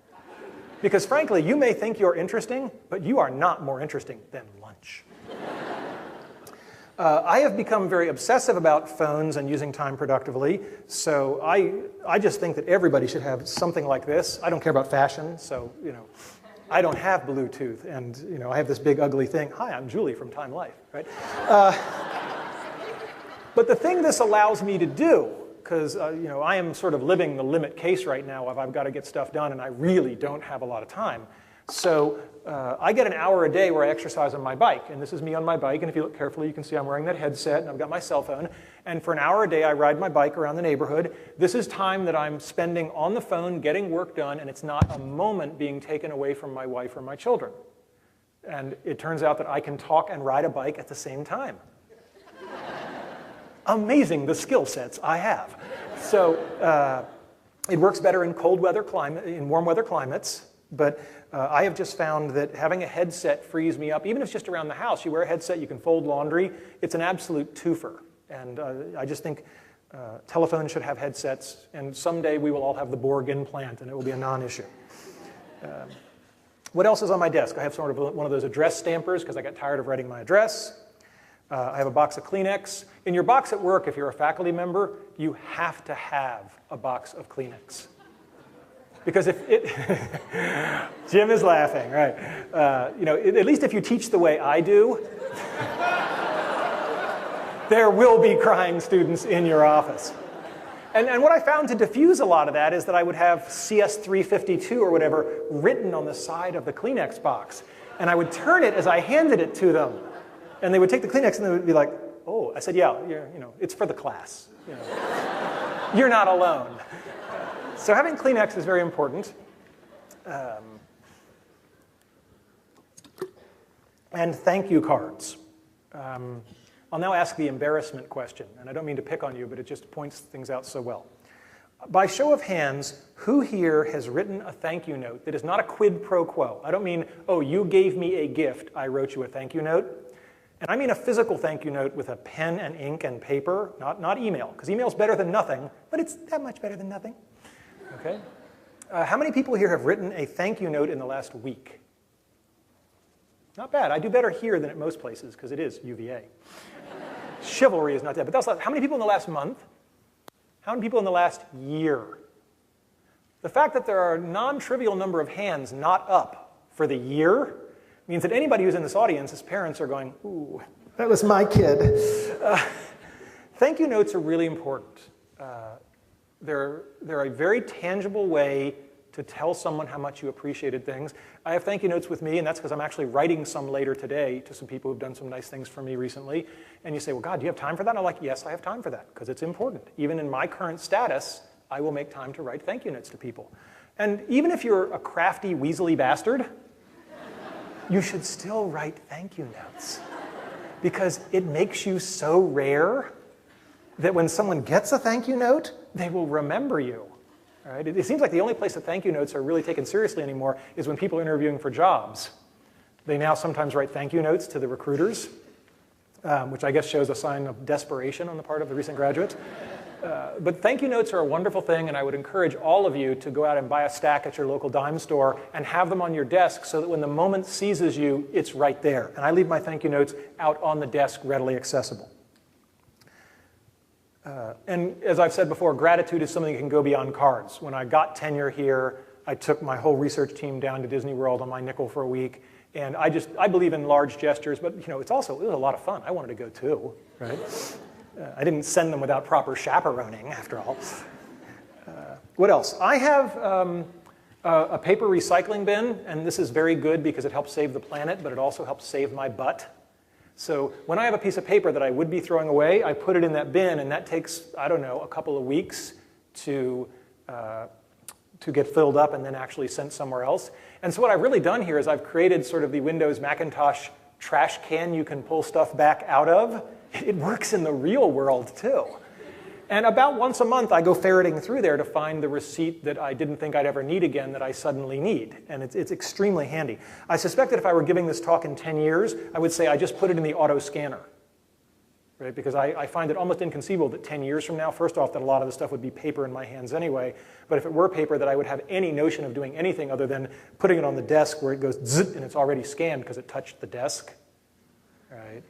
Speaker 2: Because frankly, you may think you're interesting, but you are not more interesting than lunch. I have become very obsessive about phones and using time productively, so I just think that everybody should have something like this. I don't care about fashion, so I don't have Bluetooth, and I have this big ugly thing. Hi, I'm Julie from Time Life, right? But the thing this allows me to do, because I am sort of living the limit case right now of I've got to get stuff done, and I really don't have a lot of time. So I get an hour a day where I exercise on my bike, and this is me on my bike, and if you look carefully, you can see I'm wearing that headset, and I've got my cell phone, and for an hour a day, I ride my bike around the neighborhood. This is time that I'm spending on the phone getting work done, and it's not a moment being taken away from my wife or my children. And it turns out that I can talk and ride a bike at the same time. Amazing the skill sets I have. So it works better in warm weather climates, but I have just found that having a headset frees me up. Even if it's just around the house, you wear a headset, you can fold laundry. It's an absolute twofer. And I just think telephones should have headsets, and someday we will all have the Borg implant, and it will be a non-issue. What else is on my desk? I have sort of one of those address stampers because I got tired of writing my address. I have a box of Kleenex. In your box at work, if you're a faculty member, you have to have a box of Kleenex. Because if it, Jim is laughing, right? At least if you teach the way I do, there will be crying students in your office. And what I found to diffuse a lot of that is that I would have CS352 or whatever written on the side of the Kleenex box. And I would turn it as I handed it to them. And they would take the Kleenex and they would be like, oh, I said, yeah, it's for the class. You're not alone. So having Kleenex is very important. And thank you cards. I'll now ask the embarrassment question. And I don't mean to pick on you, but it just points things out so well. By show of hands, who here has written a thank you note that is not a quid pro quo? I don't mean, oh, you gave me a gift, I wrote you a thank you note. And I mean a physical thank you note with a pen and ink and paper, not email, because email's better than nothing, but it's that much better than nothing. Okay? How many people here have written a thank you note in the last week? Not bad. I do better here than at most places, because it is UVA. Chivalry is not that. But that's how many people in the last month? How many people in the last year? The fact that there are a non-trivial number of hands not up for the year means that anybody who's in this audience, his parents are going, ooh, that was my kid. Thank you notes are really important. They're a very tangible way to tell someone how much you appreciated things. I have thank you notes with me, and that's because I'm actually writing some later today to some people who've done some nice things for me recently. And you say, well, God, do you have time for that? And I'm like, yes, I have time for that, because it's important. Even in my current status, I will make time to write thank you notes to people. And even if you're a crafty, weaselly bastard, you should still write thank you notes, because it makes you so rare that when someone gets a thank you note, they will remember you. All right? It seems like the only place that thank you notes are really taken seriously anymore is when people are interviewing for jobs. They now sometimes write thank you notes to the recruiters, which I guess shows a sign of desperation on the part of the recent graduates. But thank you notes are a wonderful thing, and I would encourage all of you to go out and buy a stack at your local dime store and have them on your desk so that when the moment seizes you, it's right there. And I leave my thank you notes out on the desk, readily accessible. And as I've said before, gratitude is something that can go beyond cards. When I got tenure here, I took my whole research team down to Disney World on my nickel for a week. And I believe in large gestures, but it was a lot of fun. I wanted to go too, right? I didn't send them without proper chaperoning, after all. What else? I have a paper recycling bin, and this is very good because it helps save the planet, but it also helps save my butt. So when I have a piece of paper that I would be throwing away, I put it in that bin, and that takes, I don't know, a couple of weeks to get filled up and then actually sent somewhere else. And so what I've really done here is I've created sort of the Windows Macintosh trash can you can pull stuff back out of. It works in the real world too. And about once a month, I go ferreting through there to find the receipt that I didn't think I'd ever need again that I suddenly need. And it's extremely handy. I suspect that if I were giving this talk in 10 years, I would say I just put it in the auto scanner. Right? Because I find it almost inconceivable that 10 years from now, first off, that a lot of the stuff would be paper in my hands anyway. But if it were paper, that I would have any notion of doing anything other than putting it on the desk where it goes zzz, and it's already scanned because it touched the desk. Right?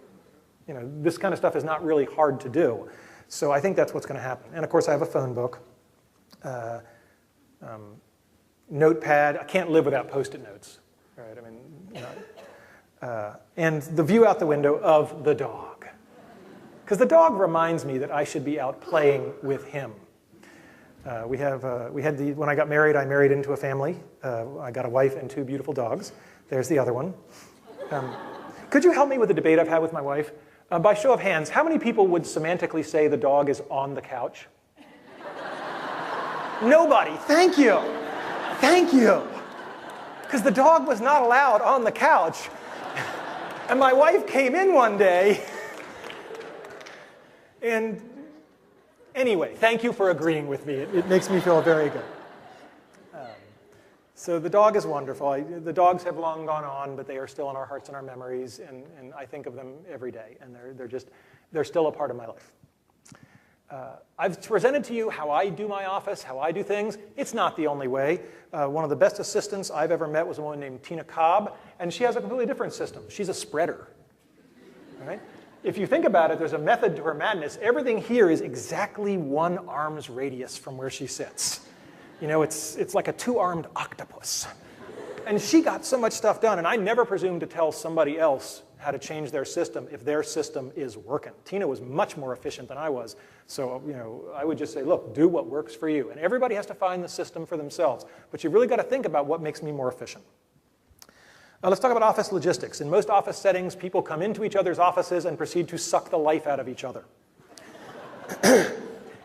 Speaker 2: You know, this kind of stuff is not really hard to do. So I think that's what's going to happen. And of course, I have a phone book, notepad. I can't live without Post-it notes. Right? I mean, you know, and the view out the window of the dog. Because the dog reminds me that I should be out playing with him. When I got married, I married into a family. I got a wife and 2 beautiful dogs. There's the other one. Could you help me with the debate I've had with my wife? By show of hands, how many people would semantically say the dog is on the couch? Nobody. Thank you. Thank you. Because the dog was not allowed on the couch. And my wife came in one day. And anyway, thank you for agreeing with me. It makes me feel very good. So the dog is wonderful. The dogs have long gone on, but they are still in our hearts and our memories, and I think of them every day, and they're still a part of my life. I've presented to you how I do my office, how I do things. It's not the only way. One of the best assistants I've ever met was a woman named Tina Cobb, and she has a completely different system. She's a spreader. All right? If you think about it, there's a method to her madness. Everything here is exactly 1 arm's radius from where she sits. You know, it's like a 2-armed octopus. And she got so much stuff done, and I never presume to tell somebody else how to change their system if their system is working. Tina was much more efficient than I was. So, you know, I would just say, look, do what works for you. And everybody has to find the system for themselves. But you've really got to think about what makes me more efficient. Let's talk about office logistics. In most office settings, people come into each other's offices and proceed to suck the life out of each other.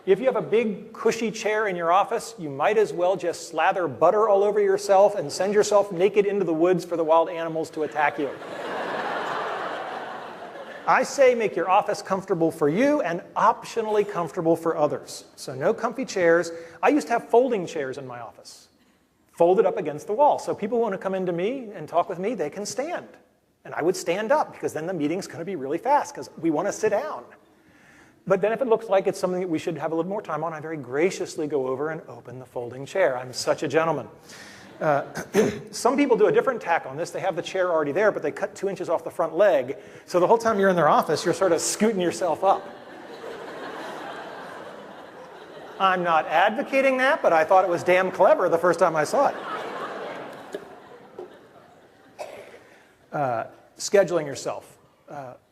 Speaker 2: If you have a big, cushy chair in your office, you might as well just slather butter all over yourself and send yourself naked into the woods for the wild animals to attack you. I say make your office comfortable for you and optionally comfortable for others. So no comfy chairs. I used to have folding chairs in my office. Folded up against the wall. So people want to come into me and talk with me, they can stand. And I would stand up because then the meeting's going to be really fast because we want to sit down. But then if it looks like it's something that we should have a little more time on, I very graciously go over and open the folding chair. I'm such a gentleman. Some people do a different tack on this. They have the chair already there, but they cut 2 inches off the front leg. So the whole time you're in their office, you're sort of scooting yourself up. I'm not advocating that, but I thought it was damn clever the first time I saw it. Scheduling yourself.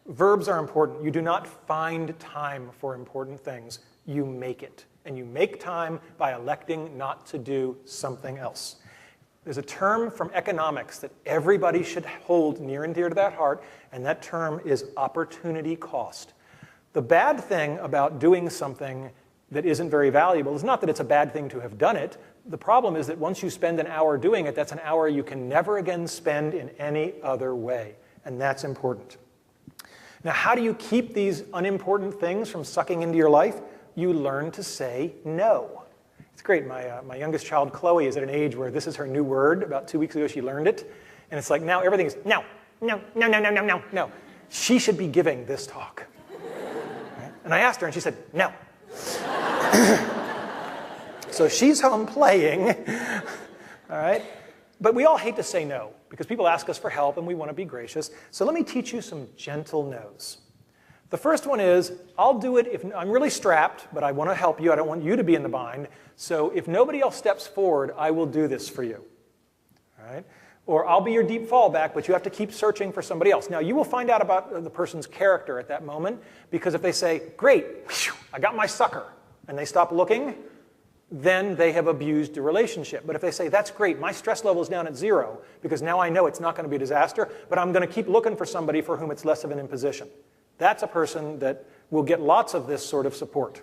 Speaker 2: Verbs are important. You do not find time for important things. You make it. And you make time by electing not to do something else. There's a term from economics that everybody should hold near and dear to that heart, and that term is opportunity cost. The bad thing about doing something that isn't very valuable is not that it's a bad thing to have done it. The problem is that once you spend an hour doing it, that's an hour you can never again spend in any other way. And that's important. Now, how do you keep these unimportant things from sucking into your life? You learn to say no. It's great. My youngest child, Chloe, is at an age where this is her new word. About 2 weeks ago, she learned it. And it's like now everything is no, no, no, no, no, no, no, no. She should be giving this talk. Right? And I asked her, and she said, no. So she's home playing, all right? But we all hate to say no, because people ask us for help, and we want to be gracious. So let me teach you some gentle no's. The first one is, I'll do it if I'm really strapped, but I want to help you. I don't want you to be in the bind. So if nobody else steps forward, I will do this for you, all right? Or I'll be your deep fallback, but you have to keep searching for somebody else. Now, you will find out about the person's character at that moment, because if they say, great, I got my sucker, and they stop looking, then they have abused the relationship. But if they say, that's great, my stress level is down at 0, because now I know it's not going to be a disaster, but I'm going to keep looking for somebody for whom it's less of an imposition. That's a person that will get lots of this sort of support.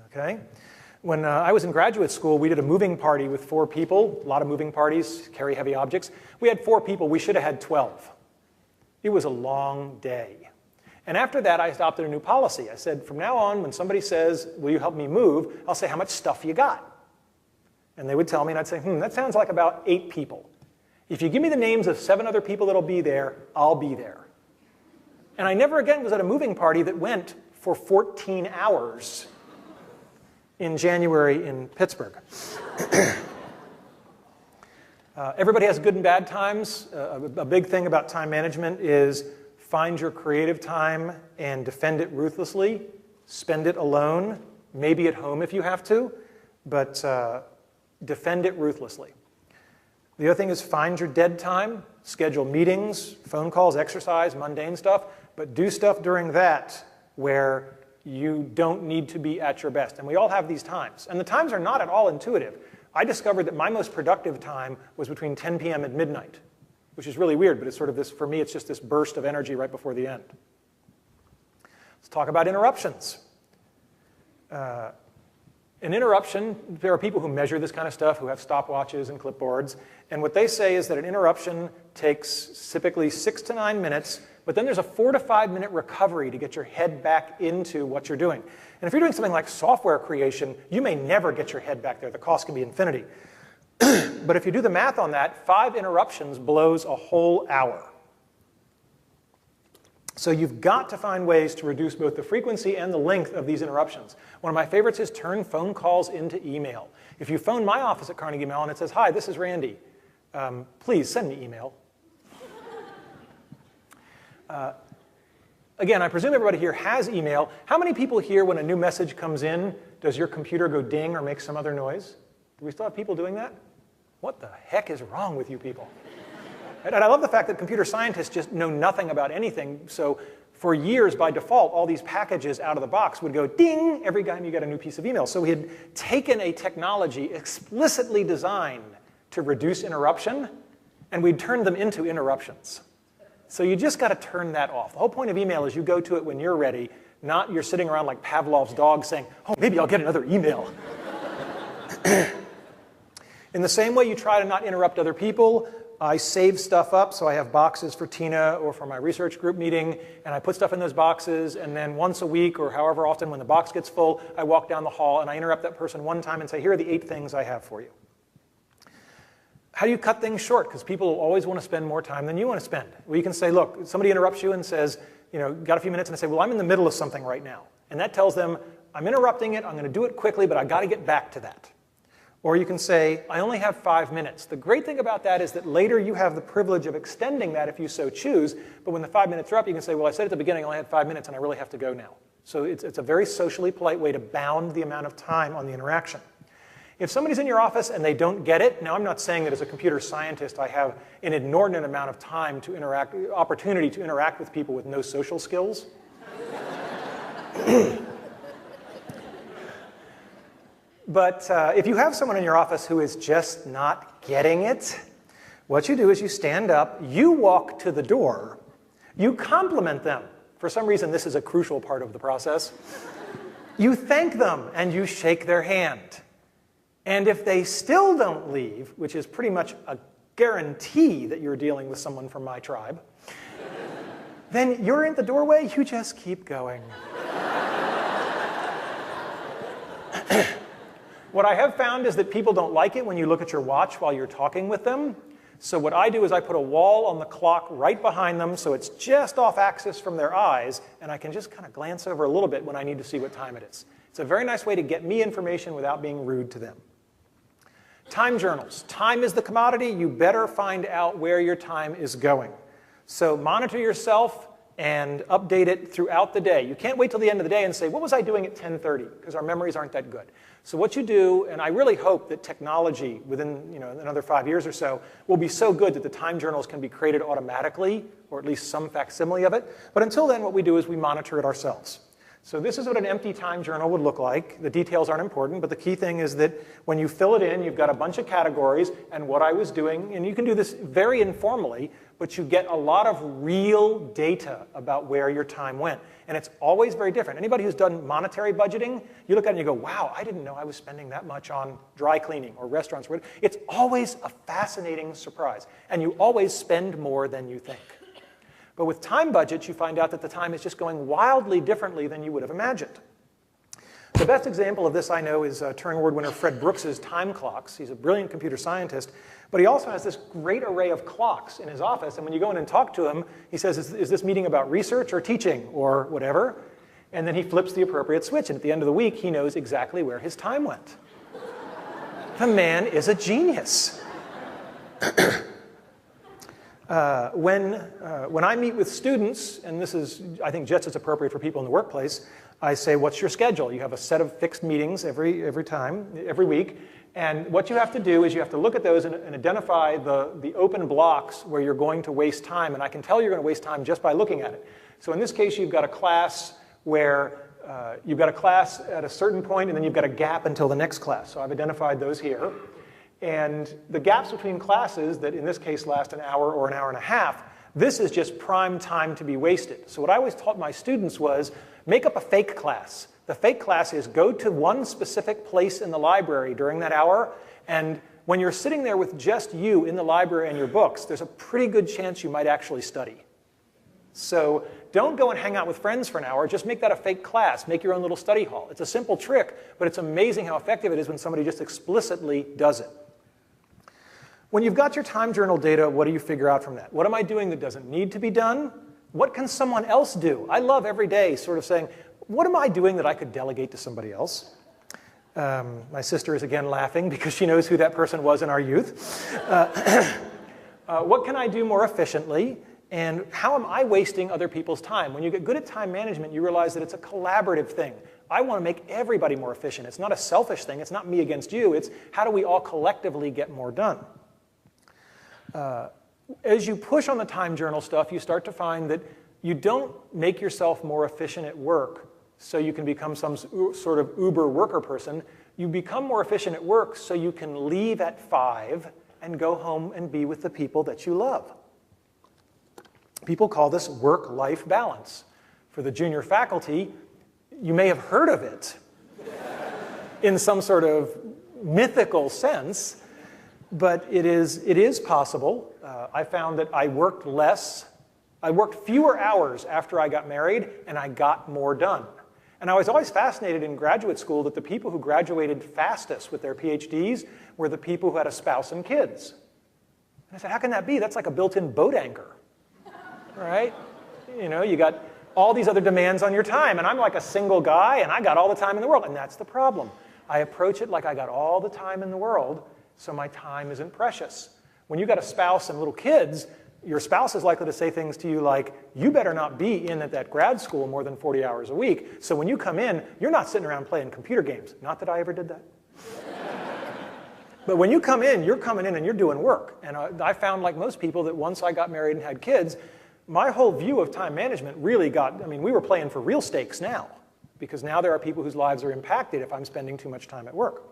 Speaker 2: Okay? When I was in graduate school, we did a moving party with 4 people. A lot of moving parties carry heavy objects. We had 4 people. We should have had 12. It was a long day. And after that, I adopted a new policy. I said, from now on, when somebody says, will you help me move, I'll say, how much stuff you got? And they would tell me, and I'd say, that sounds like about 8 people. If you give me the names of 7 other people that'll be there, I'll be there. And I never again was at a moving party that went for 14 hours in January in Pittsburgh. Everybody has good and bad times. A big thing about time management is find your creative time and defend it ruthlessly. Spend it alone, maybe at home if you have to, but defend it ruthlessly. The other thing is find your dead time, schedule meetings, phone calls, exercise, mundane stuff, but do stuff during that where you don't need to be at your best. And we all have these times. And the times are not at all intuitive. I discovered that my most productive time was between 10 p.m. and midnight, which is really weird, but it's sort of this, for me, it's just this burst of energy right before the end. Let's talk about interruptions. An interruption, there are people who measure this kind of stuff, who have stopwatches and clipboards, and what they say is that an interruption takes typically 6 to 9 minutes, but then there's a 4 to 5 minute recovery to get your head back into what you're doing. And if you're doing something like software creation, you may never get your head back there. The cost can be infinity. But if you do the math on that, 5 interruptions blows a whole hour. So you've got to find ways to reduce both the frequency and the length of these interruptions. One of my favorites is turn phone calls into email. If you phone my office at Carnegie Mellon and it says, hi, this is Randy, please send me email. Again, I presume everybody here has email. How many people here, when a new message comes in, does your computer go ding or make some other noise? Do we still have people doing that? What the heck is wrong with you people? And I love the fact that computer scientists just know nothing about anything. So for years, by default, all these packages out of the box would go ding every time you get a new piece of email. So we had taken a technology explicitly designed to reduce interruption, and we'd turned them into interruptions. So you just got to turn that off. The whole point of email is you go to it when you're ready, not you're sitting around like Pavlov's dog saying, oh, maybe I'll get another email. In the same way you try to not interrupt other people, I save stuff up, so I have boxes for Tina or for my research group meeting, and I put stuff in those boxes, and then once a week or however often when the box gets full, I walk down the hall and I interrupt that person one time and say, here are the 8 things I have for you. How do you cut things short? Because people always want to spend more time than you want to spend. Well, you can say, look, somebody interrupts you and says, got a few minutes, and I say, well, I'm in the middle of something right now. And that tells them, I'm interrupting it, I'm going to do it quickly, but I've got to get back to that. Or you can say, I only have 5 minutes. The great thing about that is that later you have the privilege of extending that if you so choose, but when the 5 minutes are up, you can say, well, I said at the beginning I only had 5 minutes and I really have to go now. So it's a very socially polite way to bound the amount of time on the interaction. If somebody's in your office and they don't get it, now I'm not saying that as a computer scientist I have an inordinate amount of time to opportunity to interact with people with no social skills. But if you have someone in your office who is just not getting it, what you do is you stand up, you walk to the door, you compliment them. For some reason, this is a crucial part of the process. You thank them and you shake their hand. And if they still don't leave, which is pretty much a guarantee that you're dealing with someone from my tribe, then you're in the doorway, you just keep going. What I have found is that people don't like it when you look at your watch while you're talking with them. So what I do is I put a wall on the clock right behind them so it's just off axis from their eyes, and I can just kind of glance over a little bit when I need to see what time it is. It's a very nice way to get me information without being rude to them. Time journals. Time is the commodity. You better find out where your time is going. So monitor yourself and update it throughout the day. You can't wait till the end of the day and say, what was I doing at 10:30? Because our memories aren't that good. So what you do, and I really hope that technology within another 5 years or so will be so good that the time journals can be created automatically, or at least some facsimile of it. But until then, what we do is we monitor it ourselves. So this is what an empty time journal would look like. The details aren't important, but the key thing is that when you fill it in, you've got a bunch of categories and what I was doing, and you can do this very informally, but you get a lot of real data about where your time went. And it's always very different. Anybody who's done monetary budgeting, you look at it and you go, wow, I didn't know I was spending that much on dry cleaning or restaurants. It's always a fascinating surprise. And you always spend more than you think. But with time budgets, you find out that the time is just going wildly differently than you would have imagined. The best example of this I know is Turing Award winner Fred Brooks's time clocks. He's a brilliant computer scientist, but he also has this great array of clocks in his office. And when you go in and talk to him, he says, is this meeting about research or teaching or whatever? And then he flips the appropriate switch. And at the end of the week, he knows exactly where his time went. The man is a genius. When I meet with students, and this is, I think, just as appropriate for people in the workplace, I say, what's your schedule? You have a set of fixed meetings every week. And what you have to do is you have to look at those and identify the open blocks where you're going to waste time. And I can tell you're going to waste time just by looking at it. So in this case, you've got a class where you've got a class at a certain point, and then you've got a gap until the next class. So I've identified those here. And the gaps between classes that in this case last an hour or an hour and a half, this is just prime time to be wasted. So what I always taught my students was make up a fake class. The fake class is go to one specific place in the library during that hour, and when you're sitting there with just you in the library and your books, there's a pretty good chance you might actually study. So don't go and hang out with friends for an hour. Just make that a fake class. Make your own little study hall. It's a simple trick, but it's amazing how effective it is when somebody just explicitly does it. When you've got your time journal data, what do you figure out from that? What am I doing that doesn't need to be done? What can someone else do? I love every day sort of saying, what am I doing that I could delegate to somebody else? My sister is again laughing because she knows who that person was in our youth. What can I do more efficiently? And how am I wasting other people's time? When you get good at time management, you realize that it's a collaborative thing. I want to make everybody more efficient. It's not a selfish thing. It's not me against you. It's how do we all collectively get more done? As you push on the time journal stuff, you start to find that you don't make yourself more efficient at work so you can become some sort of uber worker person. You become more efficient at work so you can leave at 5 and go home and be with the people that you love. People call this work-life balance. For the junior faculty, you may have heard of it in some sort of mythical sense, but it is possible. I found that I worked fewer hours after I got married, and I got more done. And I was always fascinated in graduate school that the people who graduated fastest with their PhDs were the people who had a spouse and kids. And I said, how can that be? That's like a built-in boat anchor, right? You know, you got all these other demands on your time, and I'm like a single guy, and I got all the time in the world, and that's the problem. I approach it like I got all the time in the world, so my time isn't precious. When you got a spouse and little kids, your spouse is likely to say things to you like, you better not be in at that grad school more than 40 hours a week. So when you come in, you're not sitting around playing computer games. Not that I ever did that. But when you come in, you're coming in and you're doing work. And I found, like most people, that once I got married and had kids, my whole view of time management really got, I mean, we were playing for real stakes now. Because now there are people whose lives are impacted if I'm spending too much time at work.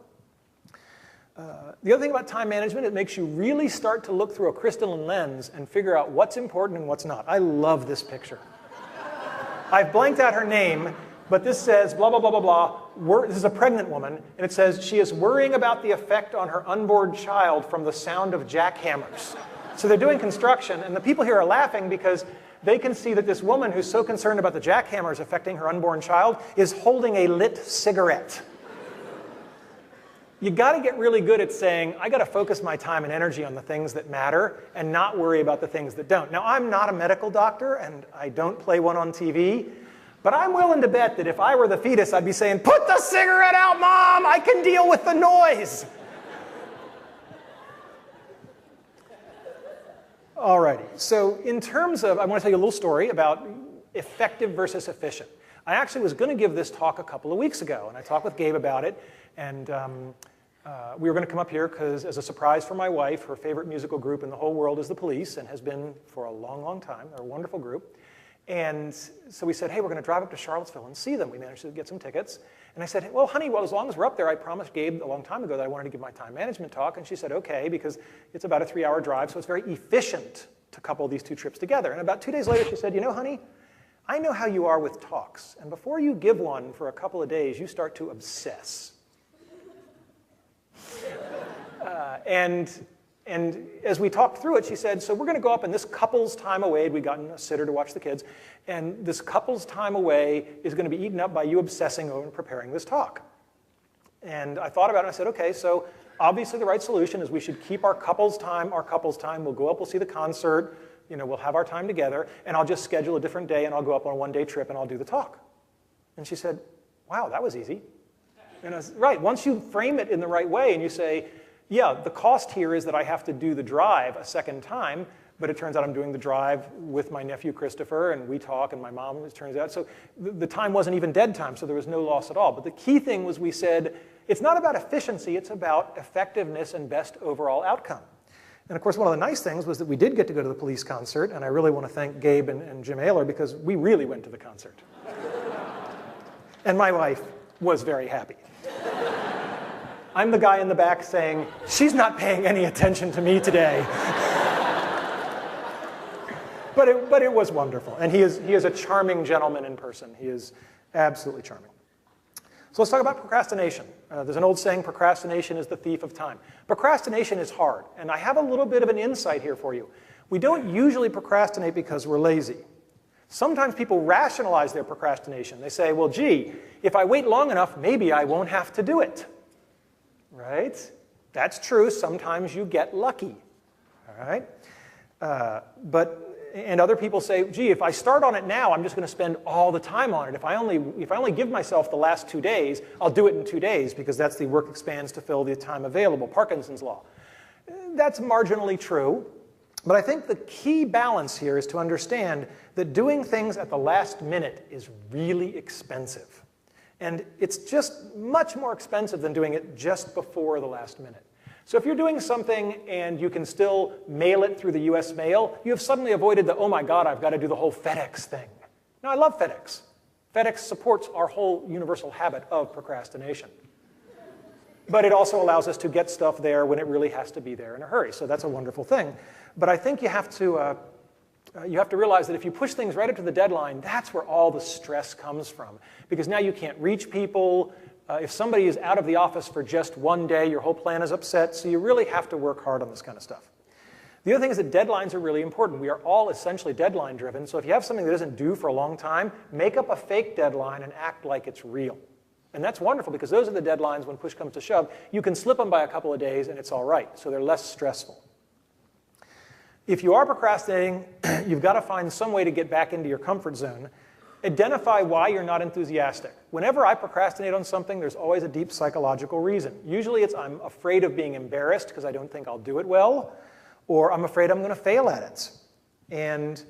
Speaker 2: The other thing about time management, it makes you really start to look through a crystalline lens and figure out what's important and what's not. I love this picture. I've blanked out her name, but this says blah, blah, blah, blah, blah. This is a pregnant woman, and it says she is worrying about the effect on her unborn child from the sound of jackhammers. So they're doing construction, and the people here are laughing because they can see that this woman who's so concerned about the jackhammers affecting her unborn child is holding a lit cigarette. You got to get really good at saying, I got to focus my time and energy on the things that matter and not worry about the things that don't. Now, I'm not a medical doctor, and I don't play one on TV, but I'm willing to bet that if I were the fetus, I'd be saying, put the cigarette out, Mom! I can deal with the noise! Alrighty, so in terms of, I want to tell you a little story about effective versus efficient. I actually was going to give this talk a couple of weeks ago, and I talked with Gabe about it, and we were going to come up here because, as a surprise for my wife, her favorite musical group in the whole world is the Police, and has been for a long, long time. They're a wonderful group. And so we said, hey, we're going to drive up to Charlottesville and see them. We managed to get some tickets. And I said, well, honey, well, as long as we're up there, I promised Gabe a long time ago that I wanted to give my time management talk. And she said, okay, because it's about a 3-hour drive, so it's very efficient to couple these two trips together. And about 2 days later, she said, you know, honey, I know how you are with talks. And before you give one for a couple of days, you start to obsess. And as we talked through it, she said, so we're going to go up and this couple's time away, we'd gotten a sitter to watch the kids, and this couple's time away is going to be eaten up by you obsessing over and preparing this talk. And I thought about it, and I said, okay, so obviously the right solution is we should keep our couple's time. We'll go up, we'll see the concert, we'll have our time together, and I'll just schedule a different day, and I'll go up on a one-day trip, and I'll do the talk. And she said, wow, that was easy. And I was, right, once you frame it in the right way, and you say, yeah, the cost here is that I have to do the drive a second time, but it turns out I'm doing the drive with my nephew Christopher, and we talk, and my mom, it turns out. So the time wasn't even dead time, so there was no loss at all. But the key thing was we said, it's not about efficiency, it's about effectiveness and best overall outcome. And of course, one of the nice things was that we did get to go to the Police concert, and I really want to thank Gabe and Jim Ayler because we really went to the concert. And my wife was very happy. I'm the guy in the back saying, she's not paying any attention to me today. but it was wonderful. And he is a charming gentleman in person. He is absolutely charming. So let's talk about procrastination. There's an old saying, procrastination is the thief of time. Procrastination is hard. And I have a little bit of an insight here for you. We don't usually procrastinate because we're lazy. Sometimes people rationalize their procrastination. They say, well, gee, if I wait long enough, maybe I won't have to do it. Right? That's true. Sometimes you get lucky. All right? And other people say, gee, if I start on it now, I'm just going to spend all the time on it. If I only give myself the last 2 days, I'll do it in 2 days because that's the work expands to fill the time available, Parkinson's law. That's marginally true. But I think the key balance here is to understand that doing things at the last minute is really expensive. And it's just much more expensive than doing it just before the last minute. So if you're doing something and you can still mail it through the US mail, you have suddenly avoided the, oh my God, I've got to do the whole FedEx thing. Now, I love FedEx. FedEx supports our whole universal habit of procrastination. But it also allows us to get stuff there when it really has to be there in a hurry. So that's a wonderful thing. But I think you have to realize that if you push things right up to the deadline, that's where all the stress comes from. Because now you can't reach people. If somebody is out of the office for just 1 day, your whole plan is upset. So you really have to work hard on this kind of stuff. The other thing is that deadlines are really important. We are all essentially deadline driven. So if you have something that isn't due for a long time, make up a fake deadline and act like it's real. And that's wonderful because those are the deadlines when push comes to shove. You can slip them by a couple of days and it's all right. So they're less stressful. If you are procrastinating, you've got to find some way to get back into your comfort zone. Identify why you're not enthusiastic. Whenever I procrastinate on something, there's always a deep psychological reason. Usually it's I'm afraid of being embarrassed because I don't think I'll do it well, or I'm afraid I'm going to fail at it. And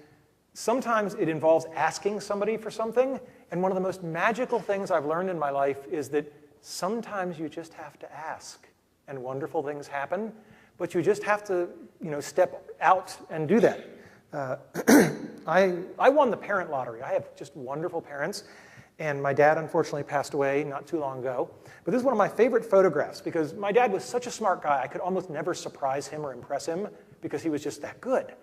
Speaker 2: sometimes it involves asking somebody for something. And one of the most magical things I've learned in my life is that sometimes you just have to ask, and wonderful things happen. But you just have to, step out and do that. I won the parent lottery. I have just wonderful parents. And my dad, unfortunately, passed away not too long ago. But this is one of my favorite photographs because my dad was such a smart guy. I could almost never surprise him or impress him because he was just that good.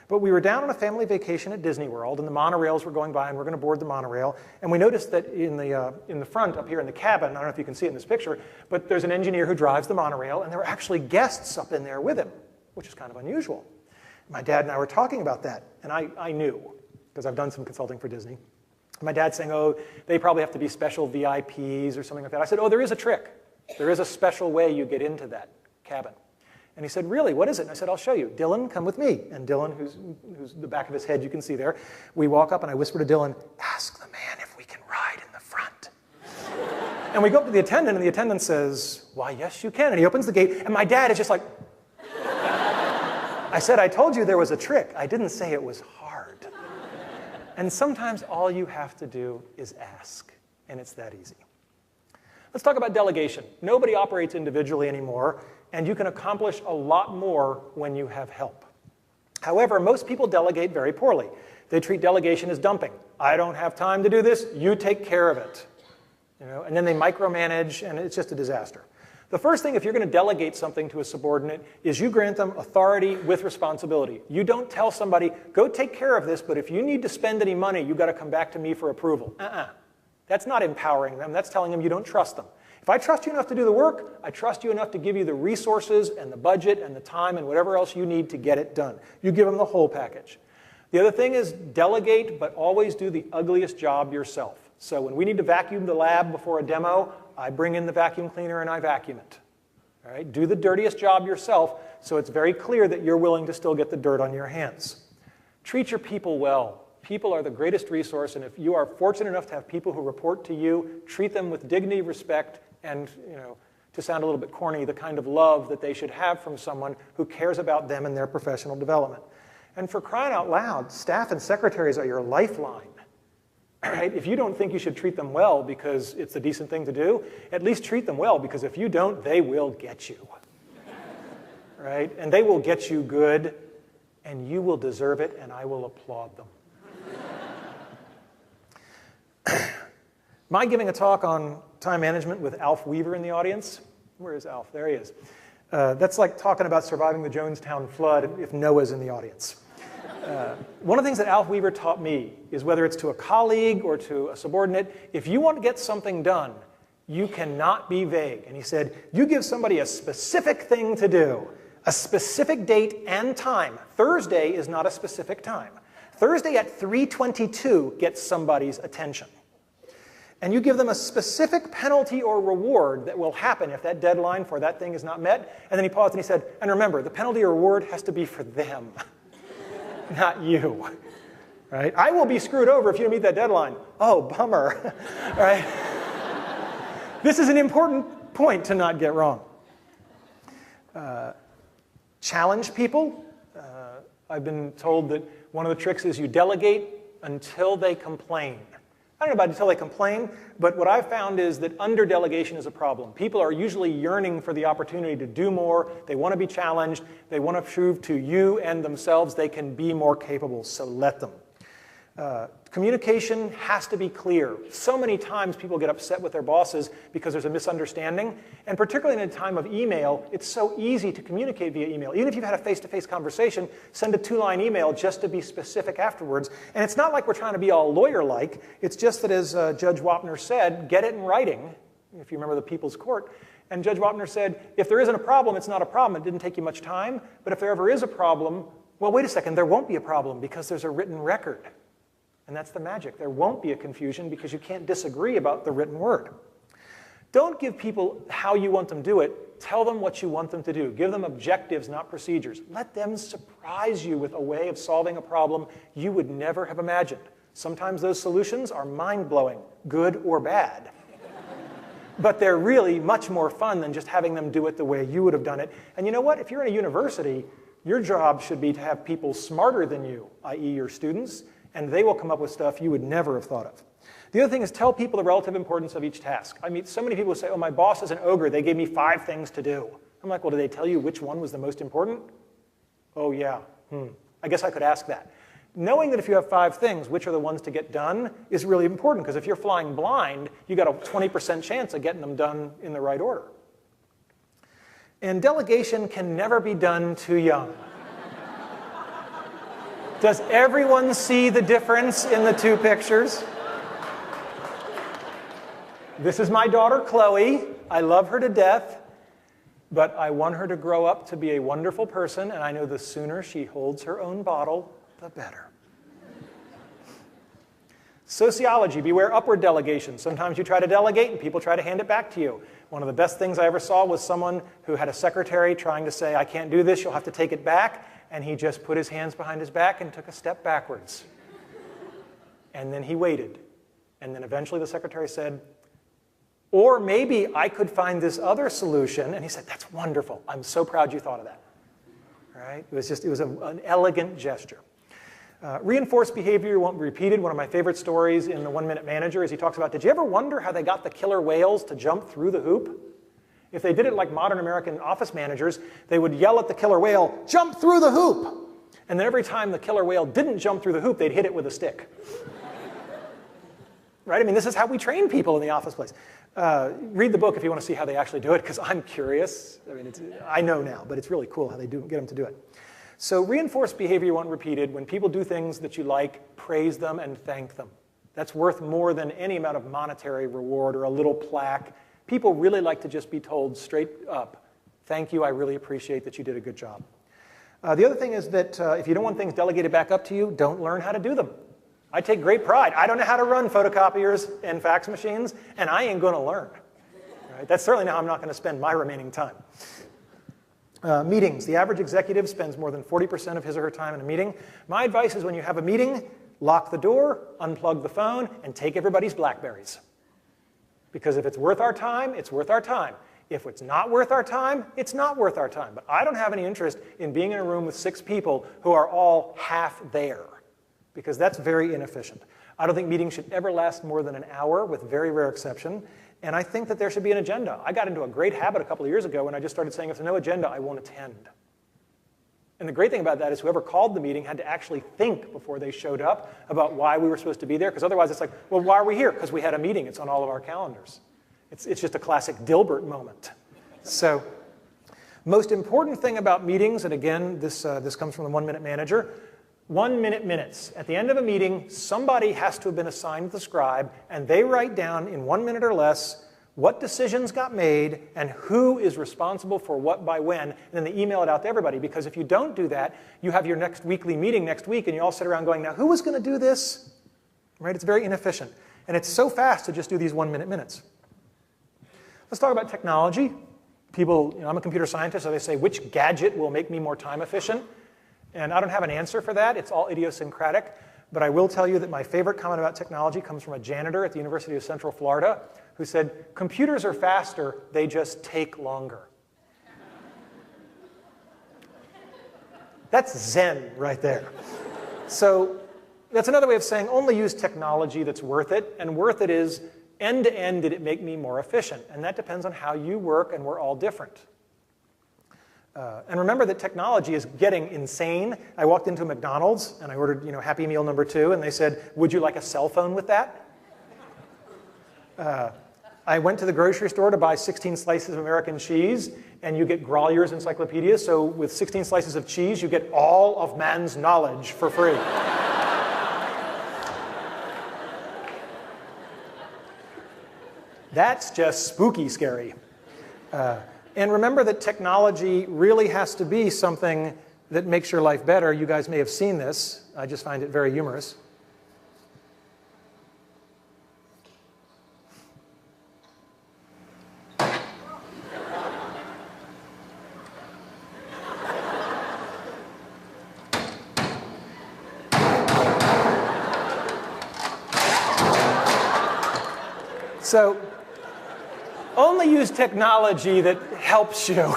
Speaker 2: But we were down on a family vacation at Disney World, and the monorails were going by, and we're going to board the monorail. And we noticed that in the front, up here in the cabin, I don't know if you can see it in this picture, but there's an engineer who drives the monorail, and there were actually guests up in there with him, which is kind of unusual. My dad and I were talking about that, and I knew, because I've done some consulting for Disney. My dad's saying, oh, they probably have to be special VIPs or something like that. I said, oh, there is a trick. There is a special way you get into that cabin. And he said, really, what is it? And I said, I'll show you. Dylan, come with me. And Dylan, who's the back of his head, you can see there, we walk up and I whisper to Dylan, ask the man if we can ride in the front. And we go up to the attendant and the attendant says, why, yes, you can. And he opens the gate and my dad is just like, I said, I told you there was a trick. I didn't say it was hard. And sometimes all you have to do is ask, and it's that easy. Let's talk about delegation. Nobody operates individually anymore, and you can accomplish a lot more when you have help. However, most people delegate very poorly. They treat delegation as dumping. I don't have time to do this, you take care of it. And then they micromanage, and it's just a disaster. The first thing, if you're going to delegate something to a subordinate, is you grant them authority with responsibility. You don't tell somebody, go take care of this, but if you need to spend any money, you've got to come back to me for approval. That's not empowering them. That's telling them you don't trust them. If I trust you enough to do the work, I trust you enough to give you the resources and the budget and the time and whatever else you need to get it done. You give them the whole package. The other thing is delegate, but always do the ugliest job yourself. So when we need to vacuum the lab before a demo, I bring in the vacuum cleaner and I vacuum it. All right? Do the dirtiest job yourself so it's very clear that you're willing to still get the dirt on your hands. Treat your people well. People are the greatest resource, and if you are fortunate enough to have people who report to you, treat them with dignity, respect, and, to sound a little bit corny, the kind of love that they should have from someone who cares about them and their professional development. And for crying out loud, staff and secretaries are your lifeline. Right? If you don't think you should treat them well because it's a decent thing to do, at least treat them well, because if you don't, they will get you. Right? And they will get you good, and you will deserve it, and I will applaud them. Am I giving a talk on time management with Alf Weaver in the audience? Where is Alf? There he is. That's like talking about surviving the Jonestown flood if Noah's in the audience. One of the things that Alf Weaver taught me is, whether it's to a colleague or to a subordinate, if you want to get something done, you cannot be vague. And he said, you give somebody a specific thing to do, a specific date and time. Thursday is not a specific time. Thursday at 3:22 gets somebody's attention. And you give them a specific penalty or reward that will happen if that deadline for that thing is not met. And then he paused and he said, and remember, the penalty or reward has to be for them, not you. Right? I will be screwed over if you don't meet that deadline. Oh, bummer. Right? This is an important point to not get wrong. Challenge people. I've been told that one of the tricks is you delegate until they complain. I don't know about until they complain, but what I've found is that under-delegation is a problem. People are usually yearning for the opportunity to do more. They want to be challenged. They want to prove to you and themselves they can be more capable, so let them. Communication has to be clear. So many times people get upset with their bosses because there's a misunderstanding, and particularly in a time of email, it's so easy to communicate via email. Even if you've had a face-to-face conversation, send a 2-line email just to be specific afterwards. And it's not like we're trying to be all lawyer-like. It's just that, as Judge Wapner said, get it in writing, if you remember the People's Court. And Judge Wapner said, if there isn't a problem, it's not a problem. It didn't take you much time. But if there ever is a problem, well, wait a second, there won't be a problem because there's a written record. And that's the magic. There won't be a confusion because you can't disagree about the written word. Don't give people how you want them to do it. Tell them what you want them to do. Give them objectives, not procedures. Let them surprise you with a way of solving a problem you would never have imagined. Sometimes those solutions are mind-blowing, good or bad. But they're really much more fun than just having them do it the way you would have done it. And you know what? If you're in a university, your job should be to have people smarter than you, i.e. your students, and they will come up with stuff you would never have thought of. The other thing is, tell people the relative importance of each task. I meet so many people who say, oh, my boss is an ogre. They gave me 5 things to do. I'm like, well, did they tell you which one was the most important? Oh, yeah. I guess I could ask that. Knowing that if you have 5 things, which are the ones to get done is really important, because if you're flying blind, you got a 20% chance of getting them done in the right order. And delegation can never be done too young. Does everyone see the difference in the 2 pictures? This is my daughter, Chloe. I love her to death, but I want her to grow up to be a wonderful person, and I know the sooner she holds her own bottle, the better. Sociology, beware upward delegation. Sometimes you try to delegate and people try to hand it back to you. One of the best things I ever saw was someone who had a secretary trying to say, I can't do this, you'll have to take it back. And he just put his hands behind his back and took a step backwards. And then he waited. And then eventually the secretary said, or maybe I could find this other solution. And he said, that's wonderful. I'm so proud you thought of that. All right? It was an elegant gesture. Reinforced behavior won't be repeated. One of my favorite stories in the 1-Minute Manager is he talks about, did you ever wonder how they got the killer whales to jump through the hoop? If they did it like modern American office managers, they would yell at the killer whale, jump through the hoop! And then every time the killer whale didn't jump through the hoop, they'd hit it with a stick. Right? I mean, this is how we train people in the office place. Read the book if you want to see how they actually do it, because I'm curious. I mean, I know now, but it's really cool how they get them to do it. So reinforced behavior won't repeated. When people do things that you like, praise them and thank them. That's worth more than any amount of monetary reward or a little plaque. People really like to just be told straight up, thank you, I really appreciate that you did a good job. The other thing is that if you don't want things delegated back up to you, don't learn how to do them. I take great pride. I don't know how to run photocopiers and fax machines, and I ain't going to learn. Right? That's certainly how I'm not going to spend my remaining time. Meetings. The average executive spends more than 40% of his or her time in a meeting. My advice is when you have a meeting, lock the door, unplug the phone, and take everybody's BlackBerries. Because if it's worth our time, it's worth our time. If it's not worth our time, it's not worth our time. But I don't have any interest in being in a room with 6 people who are all half there, because that's very inefficient. I don't think meetings should ever last more than an hour, with very rare exception. And I think that there should be an agenda. I got into a great habit a couple of years ago when I just started saying, if there's no agenda, I won't attend. And the great thing about that is whoever called the meeting had to actually think before they showed up about why we were supposed to be there, because otherwise it's like, well, why are we here? Because we had a meeting. It's on all of our calendars. It's just a classic Dilbert moment. So, most important thing about meetings, and again, this comes from the 1 Minute Manager, 1 minute minutes. At the end of a meeting, somebody has to have been assigned the scribe, and they write down in 1 minute or less what decisions got made and who is responsible for what by when, and then they email it out to everybody. Because if you don't do that, you have your next weekly meeting next week, and you all sit around going, now who was going to do this? Right? It's very inefficient. And it's so fast to just do these 1 minute minutes. Let's talk about technology. People, I'm a computer scientist, so they say, which gadget will make me more time efficient? And I don't have an answer for that. It's all idiosyncratic. But I will tell you that my favorite comment about technology comes from a janitor at the University of Central Florida who said, computers are faster, they just take longer. That's Zen right there. So that's another way of saying only use technology that's worth it. And worth it is end to end, did it make me more efficient? And that depends on how you work, and we're all different. And remember that technology is getting insane. I walked into McDonald's and I ordered, Happy Meal number 2, and they said, would you like a cell phone with that? I went to the grocery store to buy 16 slices of American cheese, and you get Grolier's Encyclopedia. So with 16 slices of cheese, you get all of man's knowledge for free. That's just spooky scary. And remember that technology really has to be something that makes your life better. You guys may have seen this. I just find it very humorous. So, only use technology that helps you.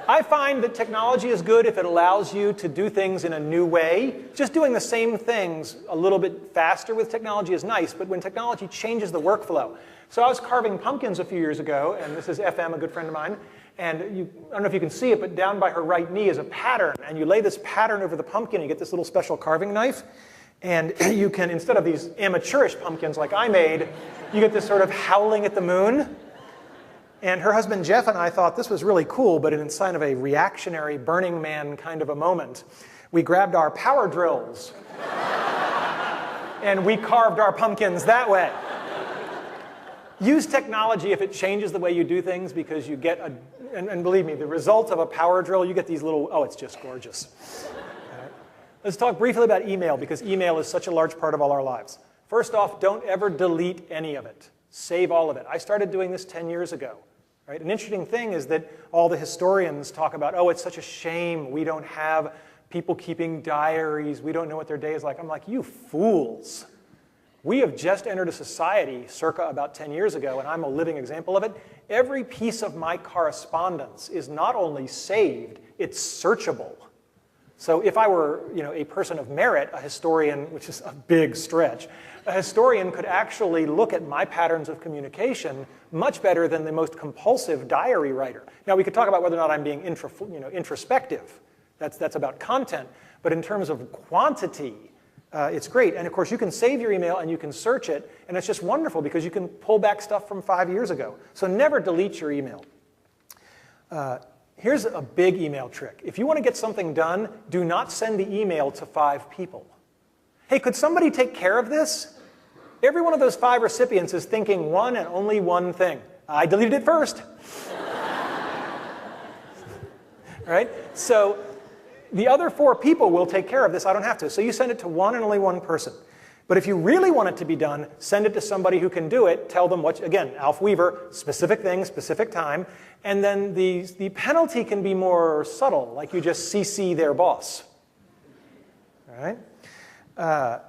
Speaker 2: I find that technology is good if it allows you to do things in a new way. Just doing the same things a little bit faster with technology is nice, but when technology changes the workflow. So I was carving pumpkins a few years ago, and this is FM, a good friend of mine, and I don't know if you can see it, but down by her right knee is a pattern, and you lay this pattern over the pumpkin, and you get this little special carving knife, and you can, instead of these amateurish pumpkins like I made, you get this sort of howling at the moon. And her husband Jeff and I thought this was really cool, but in a sign of a reactionary Burning Man kind of a moment, we grabbed our power drills and we carved our pumpkins that way. Use technology if it changes the way you do things, because you get and believe me, the result of a power drill, you get these little, oh, it's just gorgeous. Let's talk briefly about email, because email is such a large part of all our lives. First off, don't ever delete any of it. Save all of it. I started doing this 10 years ago. Right? An interesting thing is that all the historians talk about, oh, it's such a shame we don't have people keeping diaries. We don't know what their day is like. I'm like, you fools. We have just entered a society circa about 10 years ago, and I'm a living example of it. Every piece of my correspondence is not only saved, it's searchable. So if I were, a person of merit, a historian, which is a big stretch, a historian could actually look at my patterns of communication much better than the most compulsive diary writer. Now, we could talk about whether or not I'm being introspective. That's about content. But in terms of quantity, it's great. And of course, you can save your email and you can search it, and it's just wonderful because you can pull back stuff from 5 years ago. So never delete your email. Here's a big email trick. If you want to get something done, do not send the email to 5 people. Hey, could somebody take care of this? every one of those 5 recipients is thinking one and only one thing. I deleted it first. Right? So the other 4 people will take care of this. I don't have to. So you send it to one and only one person. But if you really want it to be done, send it to somebody who can do it. Tell them what, again, Alf Weaver, specific thing, specific time. And then the penalty can be more subtle, like you just CC their boss. All right?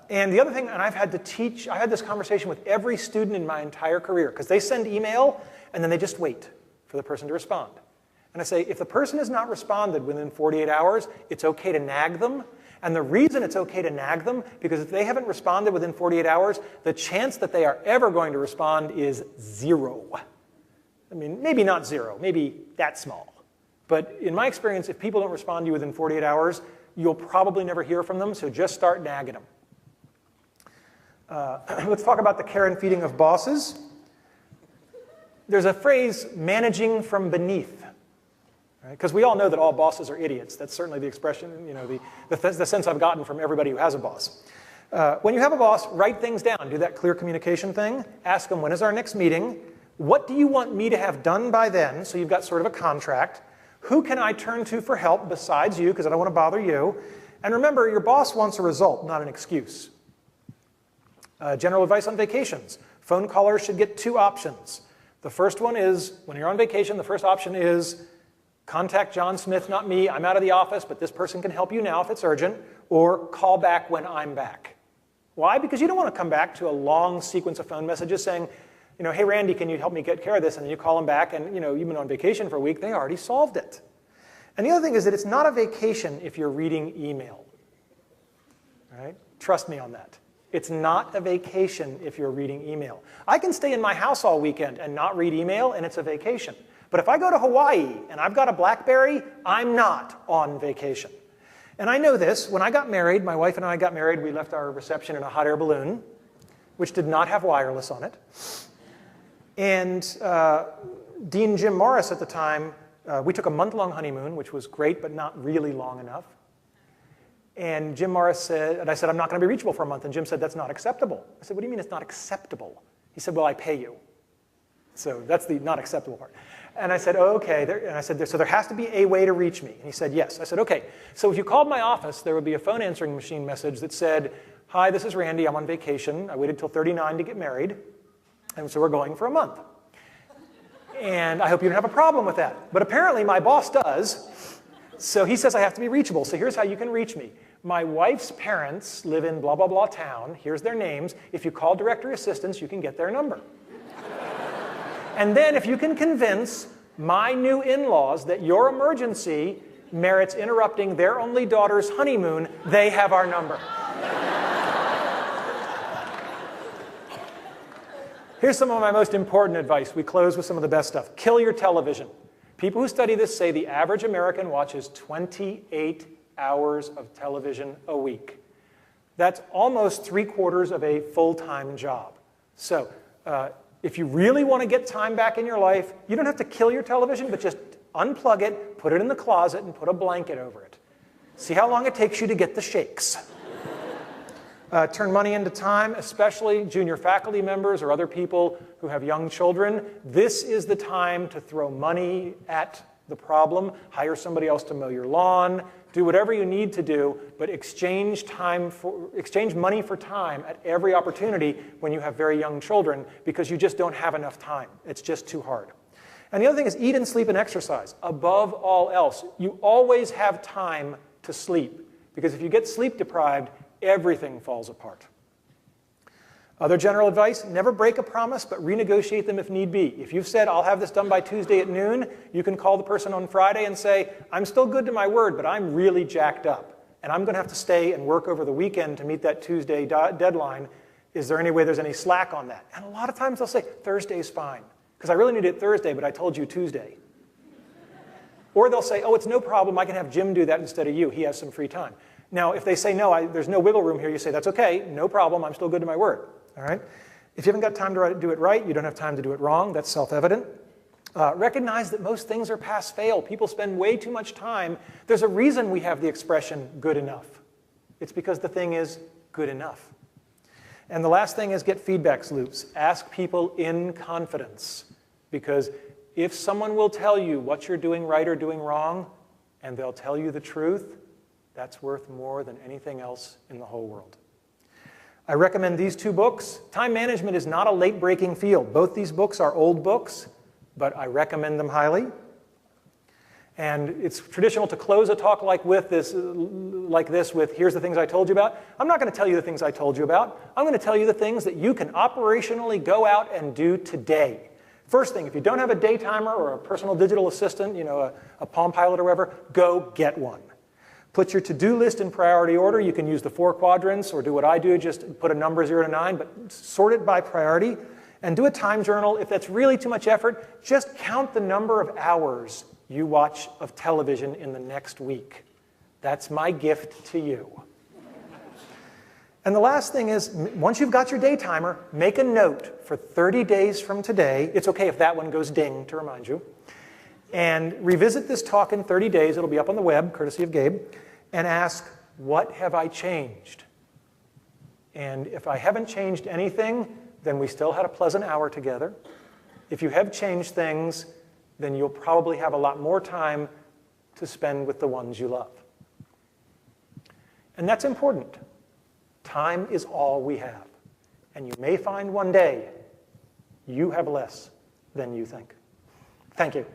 Speaker 2: And the other thing, and I had this conversation with every student in my entire career, because they send email, and then they just wait for the person to respond. And I say, if the person has not responded within 48 hours, it's okay to nag them. And the reason it's okay to nag them, because if they haven't responded within 48 hours, the chance that they are ever going to respond is 0. I mean, maybe not 0, maybe that small. But in my experience, if people don't respond to you within 48 hours, you'll probably never hear from them, so just start nagging them. Let's talk about the care and feeding of bosses. There's a phrase, managing from beneath. Because we all know that all bosses are idiots. That's certainly the expression, the sense I've gotten from everybody who has a boss. When you have a boss, write things down. Do that clear communication thing. Ask them, when is our next meeting? What do you want me to have done by then? So you've got sort of a contract. Who can I turn to for help besides you, because I don't want to bother you? And remember, your boss wants a result, not an excuse. General advice on vacations. Phone callers should get 2 options. The first one is, when you're on vacation, the first option is, contact John Smith, not me. I'm out of the office, but this person can help you now if it's urgent. Or call back when I'm back. Why? Because you don't want to come back to a long sequence of phone messages saying, hey, Randy, can you help me get care of this? And then you call them back, and you've been on vacation for a week. They already solved it. And the other thing is that it's not a vacation if you're reading email. Right? Trust me on that. It's not a vacation if you're reading email. I can stay in my house all weekend and not read email, and it's a vacation. But if I go to Hawaii and I've got a BlackBerry, I'm not on vacation. And I know this. When I got married, my wife and I got married, we left our reception in a hot air balloon, which did not have wireless on it. And Dean Jim Morris at the time, we took a month-long honeymoon, which was great, but not really long enough. And Jim Morris said, and I said, I'm not going to be reachable for a month. And Jim said, that's not acceptable. I said, what do you mean it's not acceptable? He said, well, I pay you. So that's the not acceptable part. And I said, oh, okay. And I said, so there has to be a way to reach me. And he said, yes. I said, okay. So if you called my office, there would be a phone answering machine message that said, hi, this is Randy. I'm on vacation. I waited till 39 to get married. And so we're going for a month. And I hope you don't have a problem with that. But apparently my boss does. So he says I have to be reachable. So here's how you can reach me. My wife's parents live in blah, blah, blah town. Here's their names. If you call directory assistance, you can get their number. And then if you can convince my new in-laws that your emergency merits interrupting their only daughter's honeymoon, they have our number. Here's some of my most important advice. We close with some of the best stuff. Kill your television. People who study this say the average American watches 28 hours of television a week. That's almost 3/4 of a full-time job. So if you really want to get time back in your life, you don't have to kill your television, but just unplug it, put it in the closet, and put a blanket over it. See how long it takes you to get the shakes. Turn money into time, especially junior faculty members or other people who have young children. This is the time to throw money at the problem. Hire somebody else to mow your lawn. Do whatever you need to do, but exchange money for time at every opportunity when you have very young children, because you just don't have enough time. It's just too hard. And the other thing is eat and sleep and exercise. Above all else, you always have time to sleep, because if you get sleep deprived, everything falls apart. Other general advice, never break a promise, but renegotiate them if need be. If you've said, I'll have this done by Tuesday at noon, you can call the person on Friday and say, I'm still good to my word, but I'm really jacked up, and I'm going to have to stay and work over the weekend to meet that Tuesday deadline. Is there any way there's any slack on that? And a lot of times they'll say, Thursday's fine, because I really need it Thursday, but I told you Tuesday. Or they'll say, oh, it's no problem, I can have Jim do that instead of you. He has some free time. Now, if they say, no, there's no wiggle room here, you say, that's okay, no problem, I'm still good to my word. All right? If you haven't got time to do it right, you don't have time to do it wrong. That's self-evident. Recognize that most things are pass-fail. People spend way too much time. There's a reason we have the expression good enough. It's because the thing is good enough. And the last thing is get feedback loops. Ask people in confidence. Because if someone will tell you what you're doing right or doing wrong, and they'll tell you the truth, that's worth more than anything else in the whole world. I recommend these two books. Time management is not a late-breaking field. Both these books are old books, but I recommend them highly. And it's traditional to close a talk like this with, here's the things I told you about. I'm not going to tell you the things I told you about. I'm going to tell you the things that you can operationally go out and do today. First thing, if you don't have a day timer or a personal digital assistant, a Palm Pilot or whatever, go get one. Put your to-do list in priority order. You can use the 4 quadrants or do what I do, just put a number 0 to 9, but sort it by priority. And do a time journal. If that's really too much effort, just count the number of hours you watch of television in the next week. That's my gift to you. And the last thing is, once you've got your day timer, make a note for 30 days from today. It's okay if that one goes ding to remind you. And revisit this talk in 30 days. It'll be up on the web, courtesy of Gabe. And ask, what have I changed? And if I haven't changed anything, then we still had a pleasant hour together. If you have changed things, then you'll probably have a lot more time to spend with the ones you love. And that's important. Time is all we have. And you may find one day you have less than you think. Thank you.